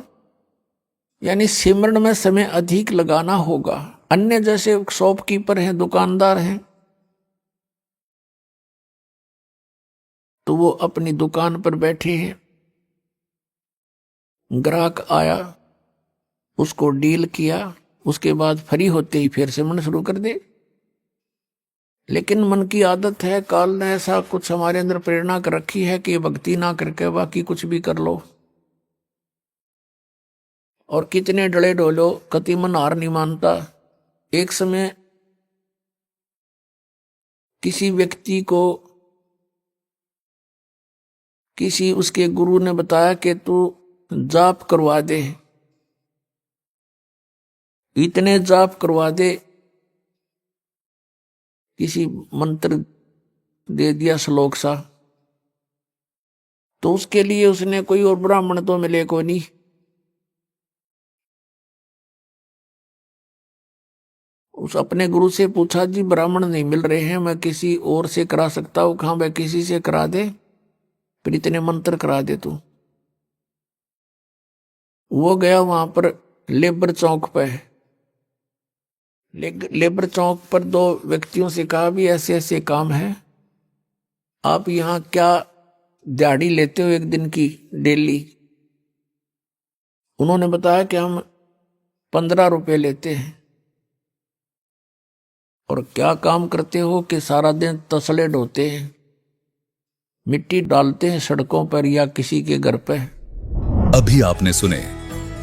यानी सिमरण में समय अधिक लगाना होगा। अन्य जैसे शॉपकीपर हैं, दुकानदार हैं, तो वो अपनी दुकान पर बैठे हैं, ग्राहक आया, उसको डील किया, उसके बाद फ्री होते ही फिर सिमरण शुरू कर दे। लेकिन मन की आदत है, काल ने ऐसा कुछ हमारे अंदर प्रेरणा कर रखी है कि भक्ति ना करके बाकी कुछ भी कर लो। और कितने डले डोलो, कति मन हार नहीं मानता। एक समय किसी व्यक्ति को किसी उसके गुरु ने बताया कि तू जाप करवा दे, इतने जाप करवा दे, किसी मंत्र दे दिया श्लोक सा, तो उसके लिए उसने कोई और ब्राह्मण तो मिले को नहीं। उस अपने गुरु से पूछा, जी ब्राह्मण नहीं मिल रहे हैं, मैं किसी और से करा सकता हूं? कहां मैं किसी से करा दे, फिर इतने मंत्र करा दे तू। वो गया वहां पर लेबर चौक पे, लेबर चौक पर 2 व्यक्तियों से कहा, भी ऐसे ऐसे काम है, आप यहां क्या दिहाड़ी लेते हो एक दिन की डेली? उन्होंने बताया कि हम 15 रुपए लेते हैं। और क्या काम करते हो? कि सारा दिन तसले ढोते हैं, मिट्टी डालते हैं सड़कों पर या किसी के घर पे। अभी आपने सुने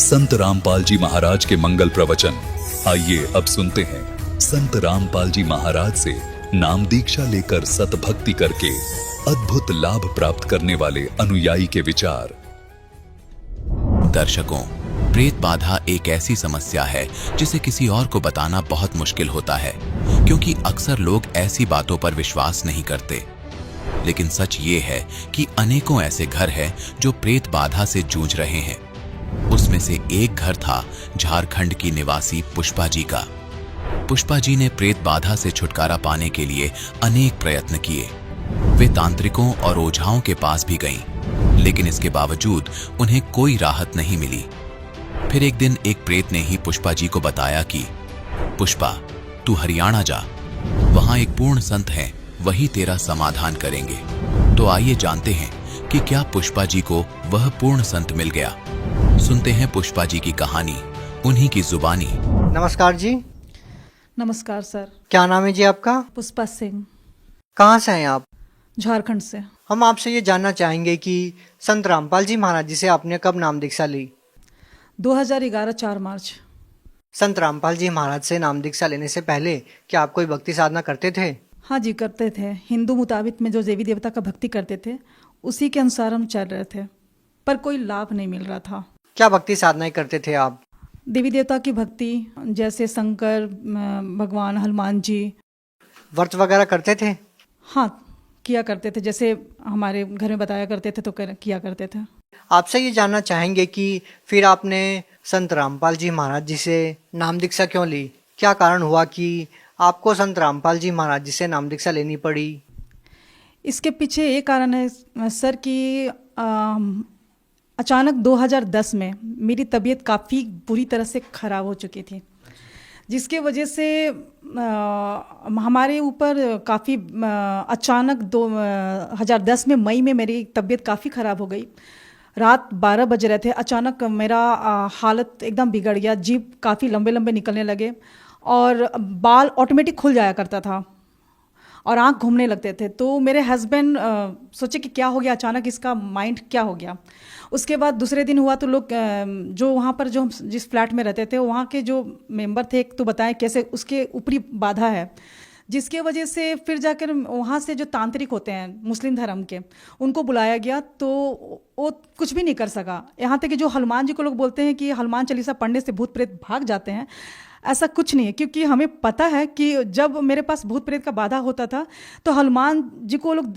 संत रामपाल जी महाराज के मंगल प्रवचन। आइए अब सुनते हैं संत रामपाल जी महाराज से नाम दीक्षा लेकर सतभक्ति करके अद्भुत लाभ प्राप्त करने वाले अनुयायी के विचार। दर्शकों, प्रेत बाधा एक ऐसी समस्या है जिसे किसी और को बताना बहुत मुश्किल होता है, क्योंकि अक्सर लोग ऐसी बातों पर विश्वास नहीं करते। लेकिन सच ये है कि अनेकों ऐसे घर हैं जो प्रेत बाधा से जूझ रहे हैं। उसमें से एक घर था झारखंड की निवासी पुष्पा जी का। पुष्पा जी ने प्रेत बाधा से छुटकारा पाने के लिए अनेक प्रयत्न किए। वे तांत्रिकों और ओझाओं के पास भी गईं, लेकिन इसके बावजूद उन्हें कोई राहत नहीं मिली। फिर एक दिन एक प्रेत ने ही पुष्पा जी को बताया कि पुष्पा, तू हरियाणा जा, वहां एक पूर्ण संत हैं, वही तेरा समाधान करेंगे। तो आइए जानते हैं कि क्या पुष्पा जी को वह पूर्ण संत मिल गया। सुनते हैं पुष्पा जी की कहानी उन्हीं की जुबानी। नमस्कार जी। नमस्कार सर। क्या नाम है जी आपका? पुष्पा सिंह, कहाँ से हैं आप? झारखंड से। हम आपसे ये जानना चाहेंगे कि संत रामपाल जी महाराज जी से आपने कब नाम दीक्षा ली? 2011 4 मार्च। संत रामपाल जी महाराज से नाम दीक्षा लेने से पहले क्या आप कोई भक्ति साधना करते थे? हाँ जी, करते थे। हिंदू मुताबिक में जो देवी देवता का भक्ति करते थे उसी के अनुसार हम चल रहे थे, पर कोई लाभ नहीं मिल रहा था। क्या भक्ति साधनाएं करते थे आप? देवी देवता की भक्ति, जैसे शंकर भगवान, हनुमान जी। व्रत वगैरह करते थे? हाँ, किया करते थे, जैसे हमारे घर में बताया करते थे तो किया करते थे। आपसे ये जानना चाहेंगे कि फिर आपने संत रामपाल जी महाराज जी से नाम दीक्षा क्यों ली? क्या कारण हुआ कि आपको संत रामपाल जी महाराज जी से नाम दीक्षा लेनी पड़ी? इसके पीछे एक कारण है सर कि अचानक 2010 में मेरी तबीयत काफ़ी बुरी तरह से ख़राब हो चुकी थी, जिसके वजह से हमारे ऊपर काफ़ी अचानक 2010 में मई में मेरी तबीयत काफ़ी ख़राब हो गई। रात 12 बज रहे थे, अचानक मेरा हालत एकदम बिगड़ गया। जीभ काफ़ी लंबे लंबे निकलने लगे और बाल ऑटोमेटिक खुल जाया करता था और आंख घूमने लगते थे। तो मेरे हस्बैंड सोचे कि क्या हो गया अचानक, इसका माइंड क्या हो गया। उसके बाद दूसरे दिन हुआ तो लोग जो वहाँ पर जो हम जिस फ्लैट में रहते थे वहाँ के जो मेंबर थे, एक तो बताएं कैसे उसके ऊपरी बाधा है, जिसके वजह से फिर जाकर वहाँ से जो तांत्रिक होते हैं मुस्लिम धर्म के, उनको बुलाया गया तो वो कुछ भी नहीं कर सका। यहाँ तक कि जो हनुमान जी को लोग बोलते हैं कि हनुमान चालीसा पढ़ने से भूत प्रेत भाग जाते हैं, ऐसा कुछ नहीं है, क्योंकि हमें पता है कि जब मेरे पास भूत प्रेत का बाधा होता था तो हनुमान जी को लोग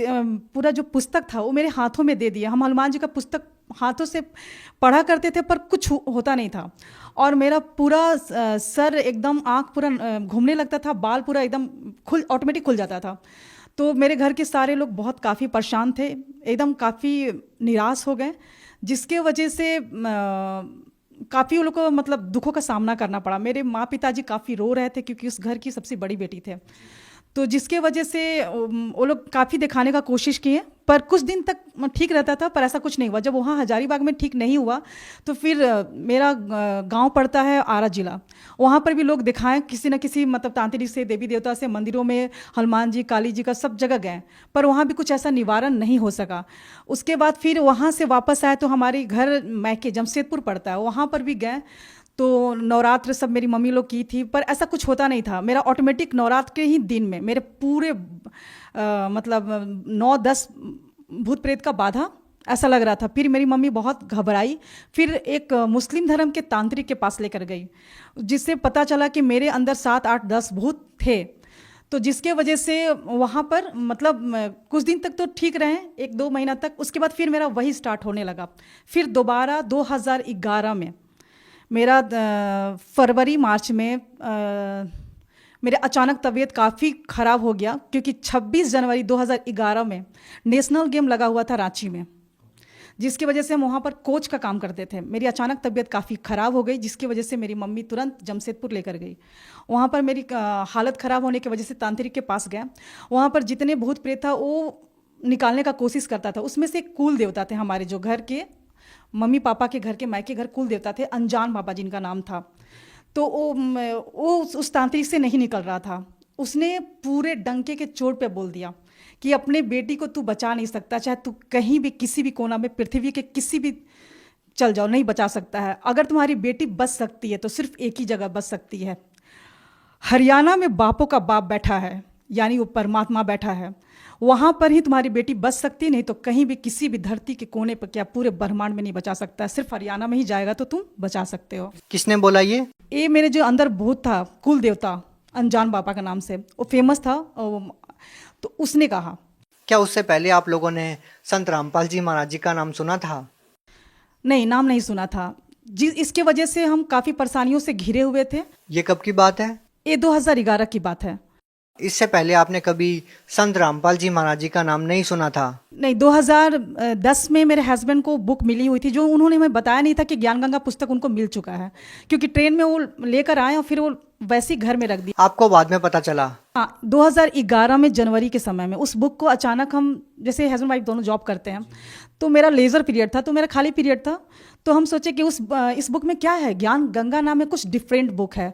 पूरा जो पुस्तक था वो मेरे हाथों में दे दिया। हम हनुमान जी का पुस्तक हाथों से पढ़ा करते थे पर कुछ होता नहीं था, और मेरा पूरा सर एकदम, आँख पूरा घूमने लगता था, बाल पूरा एकदम ऑटोमेटिक खुल जाता था। तो मेरे घर के सारे लोग बहुत काफ़ी परेशान थे, एकदम काफ़ी निराश हो गए, जिसके वजह से काफ़ी उन लोगों को मतलब दुखों का सामना करना पड़ा। मेरे माँ पिताजी काफ़ी रो रहे थे क्योंकि उस घर की सबसे बड़ी बेटी थे, तो जिसके वजह से वो लोग काफ़ी दिखाने का कोशिश किए, पर कुछ दिन तक ठीक रहता था, पर ऐसा कुछ नहीं हुआ। जब वहाँ हजारीबाग में ठीक नहीं हुआ तो फिर मेरा गांव पड़ता है आरा जिला, वहाँ पर भी लोग दिखाएं किसी न किसी मतलब तांत्रिक से, देवी देवता से, मंदिरों में हनुमान जी, काली जी का सब जगह गए, पर वहाँ भी कुछ ऐसा निवारण नहीं हो सका। उसके बाद फिर वहाँ से वापस आए तो हमारे घर मैके जमशेदपुर पड़ता है, वहाँ पर भी गए तो नवरात्र सब मेरी मम्मी लोग की थी, पर ऐसा कुछ होता नहीं था। मेरा ऑटोमेटिक नवरात्र के ही दिन में मेरे पूरे मतलब 9-10 भूत प्रेत का बाधा ऐसा लग रहा था। फिर मेरी मम्मी बहुत घबराई, फिर एक मुस्लिम धर्म के तांत्रिक के पास लेकर गई, जिससे पता चला कि मेरे अंदर 7-8-10 भूत थे। तो जिसके वजह से वहाँ पर मतलब कुछ दिन तक तो ठीक रहे, 1-2 महीना तक। उसके बाद फिर मेरा वही स्टार्ट होने लगा। फिर दोबारा 2011 में मेरा फरवरी मार्च में मेरे अचानक तबीयत काफ़ी ख़राब हो गया, क्योंकि 26 जनवरी 2011 में नेशनल गेम लगा हुआ था रांची में, जिसकी वजह से हम वहाँ पर कोच का काम करते थे। मेरी अचानक तबीयत काफ़ी ख़राब हो गई, जिसकी वजह से मेरी मम्मी तुरंत जमशेदपुर लेकर गई। वहाँ पर मेरी हालत ख़राब होने की वजह से तांत्रिक के पास गया। वहाँ पर जितने भूत प्रेत था वो निकालने का कोशिश करता था। उसमें से एक कुल देवता थे हमारे जो घर के, मम्मी पापा के घर के मायके घर कुल देवता थे, अनजान बाबा जिनका नाम था। तो वो उस तांत्रिक से नहीं निकल रहा था। उसने पूरे डंके के चोट पे बोल दिया कि अपने बेटी को तू बचा नहीं सकता, चाहे तू कहीं भी किसी भी कोना में पृथ्वी के किसी भी चल जाओ, नहीं बचा सकता है। अगर तुम्हारी बेटी बच सकती है तो सिर्फ एक ही जगह बच सकती है, हरियाणा में बापों का बाप बैठा है, यानी वो परमात्मा बैठा है, वहां पर ही तुम्हारी बेटी बच सकती, नहीं तो कहीं भी किसी भी धरती के कोने पर, क्या पूरे ब्रह्मांड में नहीं बचा सकता। सिर्फ हरियाणा में ही जाएगा तो तुम बचा सकते हो। किसने बोला ये मेरे जो अंदर भूत था, कुल देवता अनजान बाबा का नाम से, वो फेमस था, तो उसने कहा। क्या उससे पहले आप लोगों ने संत रामपाल जी महाराज जी का नाम सुना था? नहीं, नाम नहीं सुना था जी। इसके वजह से हम काफ़ी परेशानियों से घिरे हुए थे। ये कब की बात है? ये 2011 की बात है। इससे पहले आपने कभी संत रामपाल जी महाराज जी का नाम नहीं सुना था? नहीं, 2010 में मेरे हस्बैंड को बुक मिली हुई थी, जो उन्होंने हमें बताया नहीं था कि ज्ञान गंगा पुस्तक उनको मिल चुका है, क्योंकि ट्रेन में वो लेकर आए और फिर वो वैसे ही घर में रख दी। आपको बाद में पता चला? हाँ, 2011 में जनवरी के समय में उस बुक को अचानक, हम जैसे हस्बैंड वाइफ दोनों जॉब करते हैं, तो मेरा लेजर पीरियड था, तो मेरा खाली पीरियड था, तो हम सोचे कि इस बुक में क्या है, ज्ञान गंगा नाम में कुछ डिफरेंट बुक है,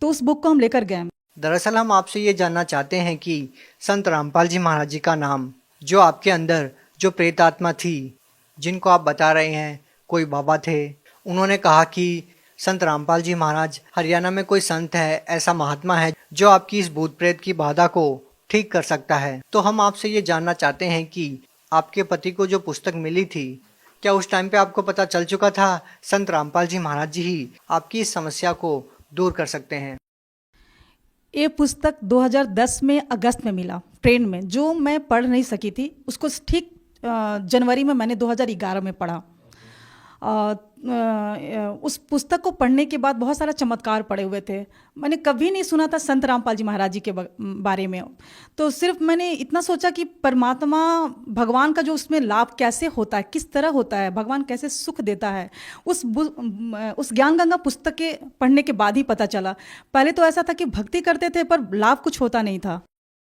तो उस बुक को हम लेकर गए। दरअसल हम आपसे ये जानना चाहते हैं कि संत रामपाल जी महाराज जी का नाम, जो आपके अंदर जो प्रेत आत्मा थी, जिनको आप बता रहे हैं कोई बाबा थे, उन्होंने कहा कि संत रामपाल जी महाराज हरियाणा में कोई संत है, ऐसा महात्मा है जो आपकी इस भूत प्रेत की बाधा को ठीक कर सकता है। तो हम आपसे ये जानना चाहते हैं कि आपके पति को जो पुस्तक मिली थी, क्या उस टाइम पे आपको पता चल चुका था संत रामपाल जी महाराज जी ही आपकी इस समस्या को दूर कर सकते हैं? ये पुस्तक 2010 में अगस्त में मिला ट्रेन में, जो मैं पढ़ नहीं सकी थी, उसको ठीक जनवरी में मैंने 2011 में पढ़ा। उस पुस्तक को पढ़ने के बाद बहुत सारा चमत्कार पड़े हुए थे। मैंने कभी नहीं सुना था संत रामपाल जी महाराज जी के बारे में, तो सिर्फ मैंने इतना सोचा कि परमात्मा भगवान का जो उसमें लाभ कैसे होता है, किस तरह होता है, भगवान कैसे सुख देता है, उस ज्ञान गंगा पुस्तक के पढ़ने के बाद ही पता चला। पहले तो ऐसा था कि भक्ति करते थे पर लाभ कुछ होता नहीं था।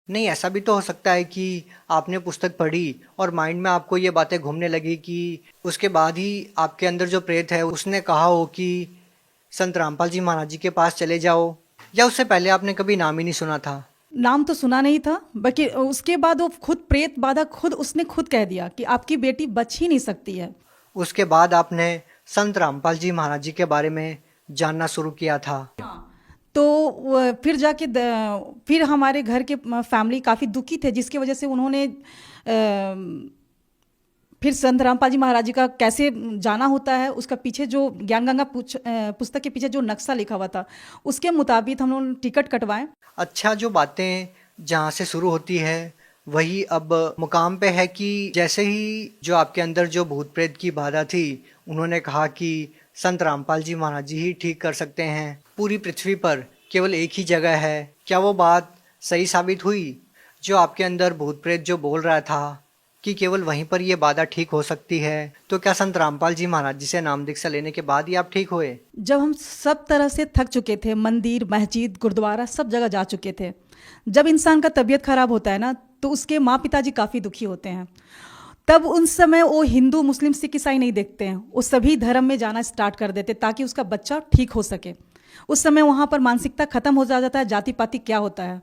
नहीं, ऐसा भी तो हो सकता है कि आपने पुस्तक पढ़ी और माइंड में आपको ये बातें घूमने लगी कि उसके बाद ही आपके अंदर जो प्रेत है उसने कहा हो कि संत रामपाल जी महाराज जी के पास चले जाओ, या उससे पहले आपने कभी नाम ही नहीं सुना था? नाम तो सुना नहीं था, बल्कि उसके बाद वो खुद प्रेत बाधा उसने खुद कह दिया कि आपकी बेटी बच ही नहीं सकती है। उसके बाद आपने संत रामपाल जी महाराज जी के बारे में जानना शुरू किया था। तो फिर जाके फिर हमारे घर के फैमिली काफ़ी दुखी थे, जिसकी वजह से उन्होंने फिर संत रामपाल जी महाराज जी का कैसे जाना होता है, उसका पीछे जो ज्ञान गंगा पुस्तक के पीछे जो नक्शा लिखा हुआ था, उसके मुताबिक हम लोग टिकट कटवाएं। अच्छा, जो बातें जहाँ से शुरू होती है वही अब मुकाम पे है कि जैसे ही जो आपके अंदर जो भूत प्रेत की बाधा थी, उन्होंने कहा कि संत रामपाल जी महाराज जी ही ठीक कर सकते हैं, पूरी पृथ्वी पर केवल एक ही जगह है। क्या वो बात सही साबित हुई? जो आपके अंदर भूत प्रेत जो बोल रहा था कि केवल वहीं पर ये बाधा ठीक हो सकती है, तो क्या संत रामपाल जी महाराज जी से नाम दीक्षा लेने के बाद ही आप ठीक हुए? जब हम सब तरह से थक चुके थे, मंदिर, मस्जिद, गुरुद्वारा सब जगह जा चुके थे, जब इंसान का तबीयत खराब होता है ना, तो उसके माँ पिताजी काफ़ी दुखी होते हैं। तब उन समय वो हिंदू, मुस्लिम, सिख, ईसाई नहीं देखते हैं, वो सभी धर्म में जाना स्टार्ट कर देते ताकि उसका बच्चा ठीक हो सके। उस समय वहाँ पर मानसिकता खत्म हो जाता है, जाति पाति क्या होता है।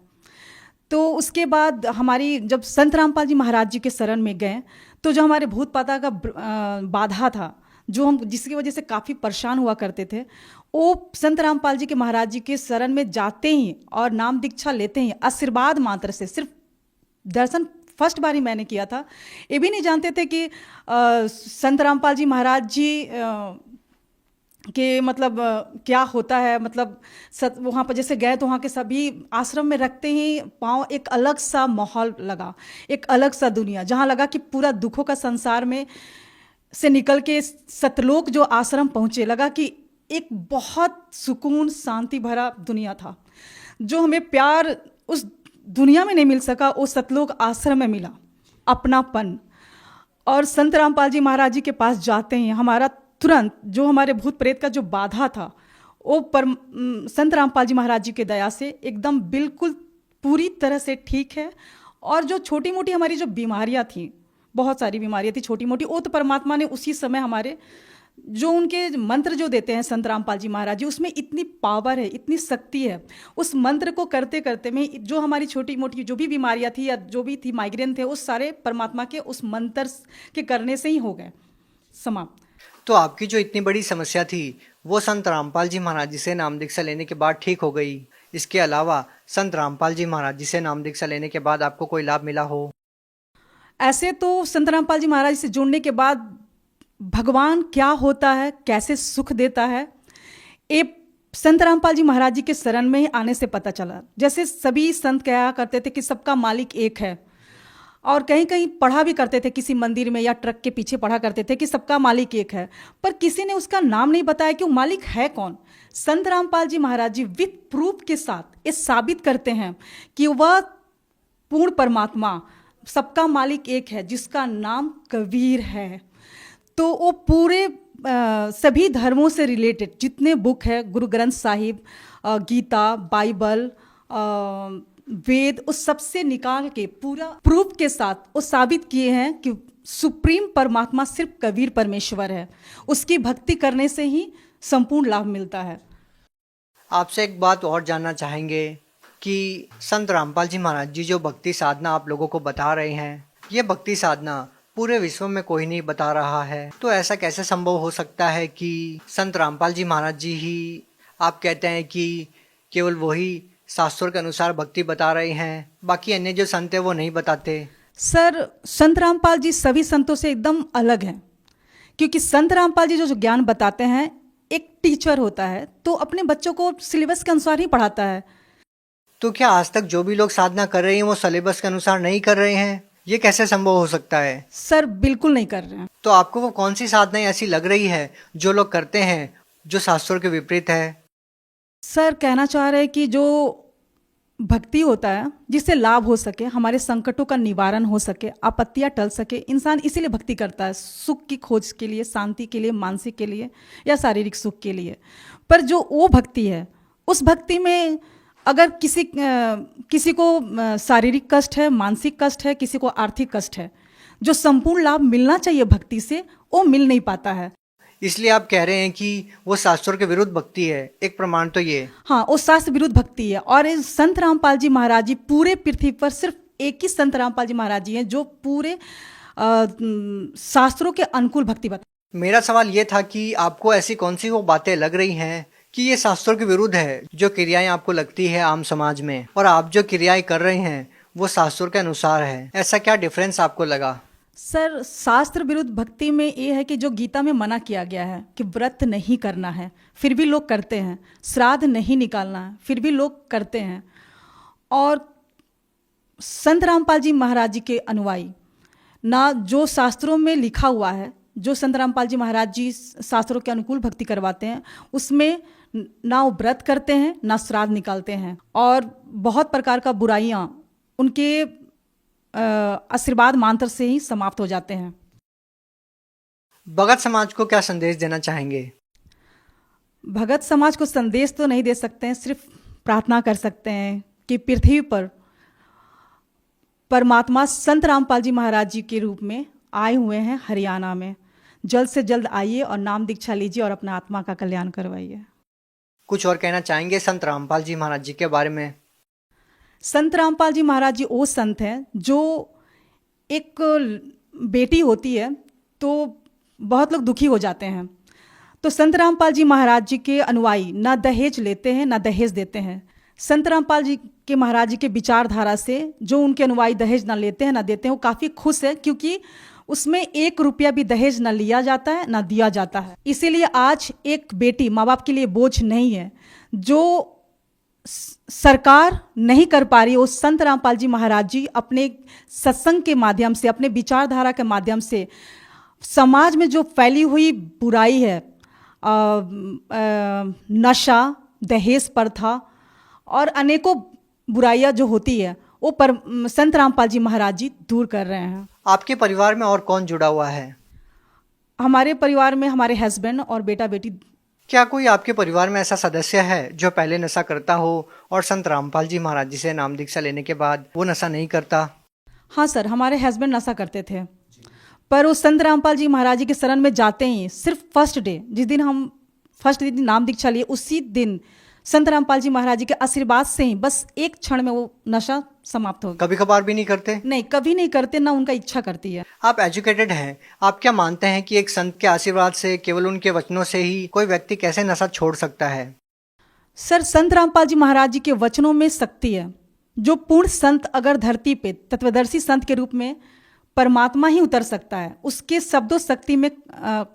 तो उसके बाद हमारी जब संत रामपाल जी महाराज जी के शरण में गए, तो जो हमारे भूत पाता का बाधा था, जो हम जिसकी वजह से काफ़ी परेशान हुआ करते थे, वो संत रामपाल जी के महाराज जी के शरण में जाते ही और नाम दीक्षा लेते ही आशीर्वाद मात्र से, सिर्फ दर्शन फर्स्ट बार ही मैंने किया था, ये भी नहीं जानते थे कि संत रामपाल जी महाराज जी कि मतलब क्या होता है। मतलब वहाँ पर जैसे गए तो वहाँ के सभी आश्रम में रखते ही पाँव एक अलग सा माहौल लगा, एक अलग सा दुनिया, जहाँ लगा कि पूरा दुखों का संसार में से निकल के सतलोक जो आश्रम पहुँचे, लगा कि एक बहुत सुकून शांति भरा दुनिया था। जो हमें प्यार उस दुनिया में नहीं मिल सका, वो सतलोक आश्रम में मिला, अपनापन। और संत रामपाल जी महाराज जी के पास जाते हैं हमारा तुरंत जो हमारे भूत प्रेत का जो बाधा था, वो संत रामपाल जी महाराज जी के दया से एकदम बिल्कुल पूरी तरह से ठीक है। और जो छोटी मोटी हमारी जो बीमारियां थी, बहुत सारी बीमारियां थी छोटी मोटी, वो तो परमात्मा ने उसी समय हमारे जो उनके मंत्र जो देते हैं संत रामपाल जी महाराज जी, उसमें इतनी पावर है, इतनी शक्ति है। उस मंत्र को करते करते में जो हमारी छोटी मोटी जो भी बीमारियां थी या जो भी थी, माइग्रेन थे, उस सारे परमात्मा के उस मंत्र के करने से ही हो गए समाप्त। तो आपकी जो इतनी बड़ी समस्या थी वो संत रामपाल जी महाराज जी से नाम दीक्षा लेने के बाद ठीक हो गई। इसके अलावा संत रामपाल जी महाराज जी से नाम दीक्षा लेने के बाद आपको कोई लाभ मिला हो? ऐसे तो संत रामपाल जी महाराज से जुड़ने के बाद भगवान क्या होता है, कैसे सुख देता है, ये संत रामपाल जी महाराज जी के शरण में ही आने से पता चला। जैसे सभी संत कहा करते थे कि सबका मालिक एक है, और कहीं कहीं पढ़ा भी करते थे, किसी मंदिर में या ट्रक के पीछे पढ़ा करते थे कि सबका मालिक एक है, पर किसी ने उसका नाम नहीं बताया कि वो मालिक है कौन। संत रामपाल जी महाराज जी विथ प्रूफ के साथ ये साबित करते हैं कि वह पूर्ण परमात्मा, सबका मालिक एक है, जिसका नाम कबीर है। तो वो पूरे सभी धर्मों से रिलेटेड जितने बुक है, गुरु ग्रंथ साहिब, गीता, बाइबल, वेद, उस सबसे निकाल के पूरा प्रूफ के साथ वो साबित किए हैं कि सुप्रीम परमात्मा सिर्फ कबीर परमेश्वर है। उसकी भक्ति करने से ही संपूर्ण लाभ मिलता है। आपसे एक बात और जानना चाहेंगे कि संत रामपाल जी महाराज जी जो भक्ति साधना आप लोगों को बता रहे हैं, ये भक्ति साधना पूरे विश्व में कोई नहीं बता रहा है, तो ऐसा कैसे संभव हो सकता है कि संत रामपाल जी महाराज जी ही, आप कहते हैं कि केवल वही शास्त्रों के अनुसार भक्ति बता रहे हैं, बाकी अन्य जो संत है वो नहीं बताते? सर, संत रामपाल जी सभी संतों से एकदम अलग हैं, क्योंकि संत रामपाल जी जो ज्ञान बताते हैं, एक टीचर होता है तो अपने बच्चों को सिलेबस के अनुसार ही पढ़ाता है। तो क्या आज तक जो भी लोग साधना कर रहे हैं वो सिलेबस के अनुसार नहीं कर रहे हैं? ये कैसे संभव हो सकता है? सर, बिल्कुल नहीं कर रहे हैं। तो आपको वो कौन सी साधनाएं ऐसी लग रही है जो लोग करते हैं जो शास्त्रों के विपरीत है? सर, कहना चाह रहे हैं कि जो भक्ति होता है जिससे लाभ हो सके, हमारे संकटों का निवारण हो सके, आपत्तियां टल सके, इंसान इसीलिए भक्ति करता है, सुख की खोज के लिए, शांति के लिए, मानसिक के लिए या शारीरिक सुख के लिए। पर जो वो भक्ति है, उस भक्ति में अगर किसी को शारीरिक कष्ट है, मानसिक कष्ट है, किसी को आर्थिक कष्ट है, जो संपूर्ण लाभ मिलना चाहिए भक्ति से, वो मिल नहीं पाता है। इसलिए आप कह रहे हैं कि वो शास्त्रों के विरुद्ध भक्ति है। एक प्रमाण तो ये। हाँ, वो शास्त्र विरुद्ध भक्ति है। और संत रामपाल जी महाराज जी पूरे पृथ्वी पर सिर्फ एक ही संत रामपाल जी महाराज जी हैं जो पूरे शास्त्रों के अनुकूल भक्ति बता। मेरा सवाल ये था कि आपको ऐसी कौन सी वो बातें लग रही हैं कि ये शास्त्रों के विरुद्ध है, जो क्रियाएं आपको लगती है आम समाज में, और आप जो क्रियाएं कर रहे हैं वो शास्त्रों के अनुसार है, ऐसा क्या डिफरेंस आपको लगा? सर, शास्त्र विरुद्ध भक्ति में ये है कि जो गीता में मना किया गया है कि व्रत नहीं करना है, फिर भी लोग करते हैं, श्राद्ध नहीं निकालना है, फिर भी लोग करते हैं, और संत रामपाल जी महाराज जी के अनुयायी ना जो शास्त्रों में लिखा हुआ है, जो संत रामपाल जी महाराज जी शास्त्रों के अनुकूल भक्ति करवाते हैं, उसमें ना वो व्रत करते हैं, ना श्राद्ध निकालते हैं, और बहुत प्रकार का बुराइयां उनके आशीर्वाद मंत्र से ही समाप्त हो जाते हैं। भगत समाज को क्या संदेश देना चाहेंगे? भगत समाज को संदेश तो नहीं दे सकते हैं, सिर्फ प्रार्थना कर सकते हैं कि पृथ्वी पर परमात्मा संत रामपाल जी महाराज जी के रूप में आए हुए हैं हरियाणा में। जल्द से जल्द आइए और नाम दीक्षा लीजिए और अपना आत्मा का कल्याण करवाइए। कुछ और कहना चाहेंगे संत रामपाल जी महाराज जी के बारे में? संत रामपाल जी महाराज जी वो संत हैं जो एक बेटी होती है तो बहुत लोग दुखी हो जाते हैं, तो संत रामपाल जी महाराज जी के अनुयायी ना दहेज लेते हैं ना दहेज देते हैं। संत रामपाल जी के महाराज जी के विचारधारा से जो उनके अनुयायी दहेज ना लेते हैं ना देते हैं, वो काफ़ी खुश है, क्योंकि उसमें 1 रुपया भी दहेज ना लिया जाता है ना दिया जाता है। इसीलिए आज एक बेटी माँ बाप के लिए बोझ नहीं है। जो सरकार नहीं कर पा रही, वो संत रामपाल जी महाराज जी अपने सत्संग के माध्यम से, अपने विचारधारा के माध्यम से समाज में जो फैली हुई बुराई है, नशा, दहेज प्रथा और अनेकों बुराइयां जो होती है, वो संत रामपाल जी महाराज जी दूर कर रहे हैं। आपके परिवार में और कौन जुड़ा हुआ है? हमारे परिवार में हमारे हस्बैंड और बेटा बेटी। क्या कोई आपके परिवार में ऐसा सदस्य है जो पहले नशा करता हो और संत रामपाल जी महाराज जी से नाम दीक्षा लेने के बाद वो नशा नहीं करता? हाँ सर, हमारे हस्बैंड नशा करते थे, पर वो संत रामपाल जी महाराज जी के शरण में जाते ही सिर्फ फर्स्ट डे, जिस दिन हम फर्स्ट दिन नाम दीक्षा लिए, उसी दिन संत रामपाल जी महाराज जी के आशीर्वाद से ही बस एक क्षण में वो नशा समाप्त हो गया। कभी कभार भी नहीं करते? नहीं, कभी नहीं करते, ना उनका इच्छा करती है। आप एजुकेटेड हैं, आप क्या मानते हैं कि एक संत के आशीर्वाद से, केवल उनके वचनों से ही कोई व्यक्ति कैसे नशा छोड़ सकता है? सर, संत रामपाल जी महाराज जी के वचनों में शक्ति है। जो पूर्ण संत अगर धरती पे तत्वदर्शी संत के रूप में परमात्मा ही उतर सकता है, उसके शब्दों शक्ति में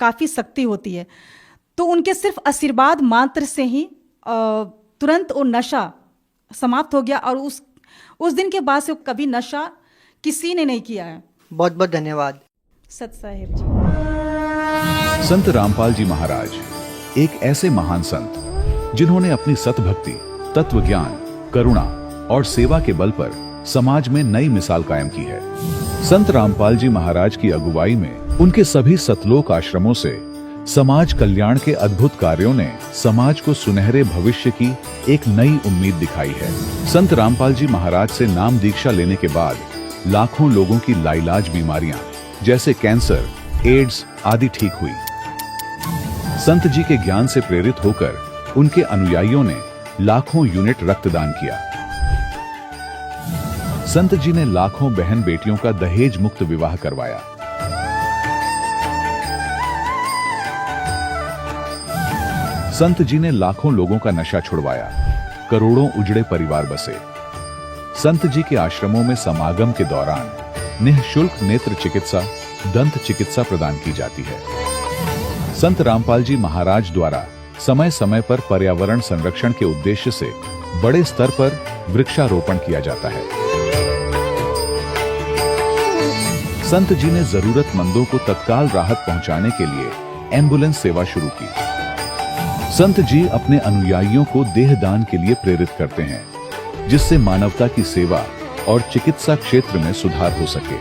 काफ़ी शक्ति होती है। तो उनके सिर्फ आशीर्वाद मात्र से ही तुरंत वो नशा समाप्त हो गया, और उस दिन के बाद से कभी नशा किसी ने नहीं किया है। बहुत बहुत धन्यवाद। सत साहिब जी। संत रामपाल जी महाराज एक ऐसे महान संत जिन्होंने अपनी सतभक्ति, तत्व ज्ञान, करुणा और सेवा के बल पर समाज में नई मिसाल कायम की है। संत रामपाल जी महाराज की अगुवाई में उनके सभी सतलोक आश्रमों से समाज कल्याण के अद्भुत कार्यों ने समाज को सुनहरे भविष्य की एक नई उम्मीद दिखाई है। संत रामपाल जी महाराज से नाम दीक्षा लेने के बाद लाखों लोगों की लाइलाज बीमारियां जैसे कैंसर, एड्स आदि ठीक हुई। संत जी के ज्ञान से प्रेरित होकर उनके अनुयायियों ने लाखों यूनिट रक्तदान किया। संत जी ने लाखों बहन बेटियों का दहेज मुक्त विवाह करवाया। संत जी ने लाखों लोगों का नशा छुड़वाया, करोड़ों उजड़े परिवार बसे। संत जी के आश्रमों में समागम के दौरान निःशुल्क नेत्र चिकित्सा, दंत चिकित्सा प्रदान की जाती है। संत रामपाल जी महाराज द्वारा समय समय पर पर्यावरण संरक्षण के उद्देश्य से बड़े स्तर पर वृक्षारोपण किया जाता है। संत जी ने जरूरतमंदों को तत्काल राहत पहुंचाने के लिए एम्बुलेंस सेवा शुरू की। संत जी अपने अनुयायियों को देहदान के लिए प्रेरित करते हैं, जिससे मानवता की सेवा और चिकित्सा क्षेत्र में सुधार हो सके।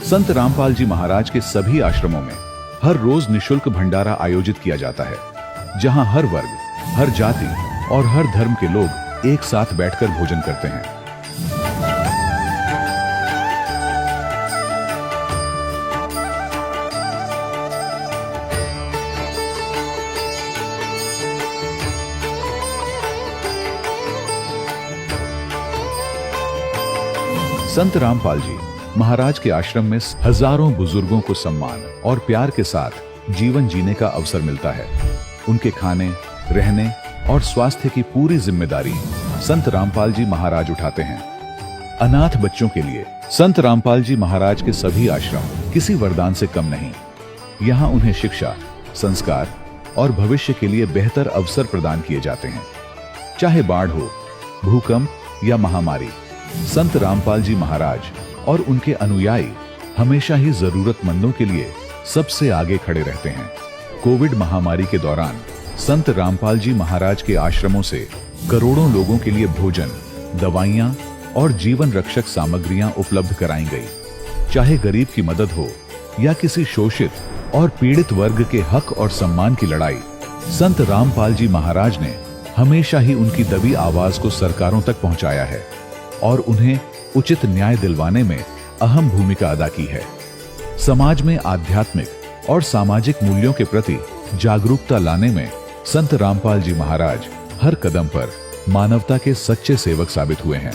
संत रामपाल जी महाराज के सभी आश्रमों में हर रोज निशुल्क भंडारा आयोजित किया जाता है, जहां हर वर्ग, हर जाति और हर धर्म के लोग एक साथ बैठकर भोजन करते हैं। संत रामपाल जी महाराज के आश्रम में हजारों बुजुर्गों को सम्मान और प्यार के साथ जीवन जीने का अवसर मिलता है। उनके खाने, रहने और स्वास्थ्य की पूरी जिम्मेदारी संत रामपाल जी महाराज उठाते हैं। अनाथ बच्चों के लिए संत रामपाल जी महाराज के सभी आश्रम किसी वरदान से कम नहीं। यहाँ उन्हें शिक्षा, संस्कार और भविष्य के लिए बेहतर अवसर प्रदान किए जाते हैं। चाहे बाढ़ हो, भूकंप या महामारी, संत रामपाल जी महाराज और उनके अनुयायी हमेशा ही जरूरतमंदों के लिए सबसे आगे खड़े रहते हैं। कोविड महामारी के दौरान संत रामपाल जी महाराज के आश्रमों से करोड़ों लोगों के लिए भोजन, दवाइयां और जीवन रक्षक सामग्रियां उपलब्ध कराई गई। चाहे गरीब की मदद हो या किसी शोषित और पीड़ित वर्ग के हक और सम्मान की लड़ाई, संत रामपाल जी महाराज ने हमेशा ही उनकी दबी आवाज को सरकारों तक पहुंचाया है और उन्हें उचित न्याय दिलवाने में अहम भूमिका अदा की है। समाज में आध्यात्मिक और सामाजिक मूल्यों के प्रति जागरूकता लाने में संत रामपाल जी महाराज हर कदम पर मानवता के सच्चे सेवक साबित हुए हैं।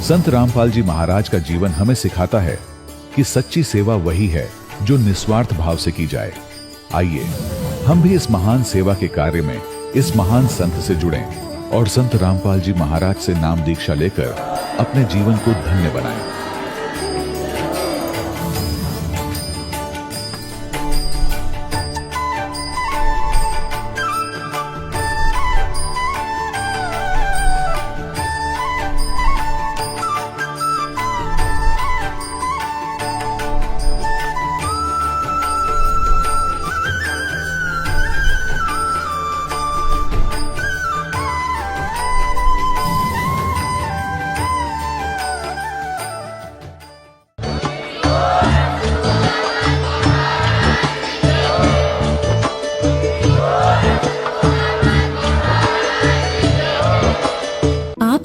संत रामपाल जी महाराज का जीवन हमें सिखाता है कि सच्ची सेवा वही है जो निस्वार्थ भाव से की जाए। आइए हम भी इस महान सेवा के कार्य में इस महान संत से जुड़ें और संत रामपाल जी महाराज से नाम दीक्षा लेकर अपने जीवन को धन्य बनाएं।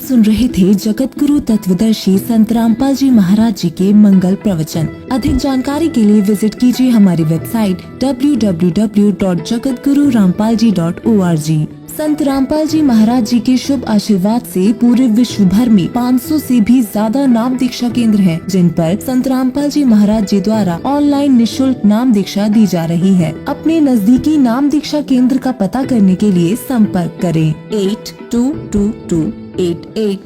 सुन रहे थे जगत गुरु तत्वदर्शी संत रामपाल जी महाराज जी के मंगल प्रवचन। अधिक जानकारी के लिए विजिट कीजिए हमारी वेबसाइट www.jagatgururampalji.org। संत रामपाल जी महाराज जी के शुभ आशीर्वाद से पूरे विश्व भर में 500 से भी ज्यादा नाम दीक्षा केंद्र हैं, जिन पर संत रामपाल जी महाराज जी द्वारा ऑनलाइन निशुल्क नाम दीक्षा दी जा रही है। अपने नजदीकी नाम दीक्षा केंद्र का पता करने के लिए संपर्क करें 822288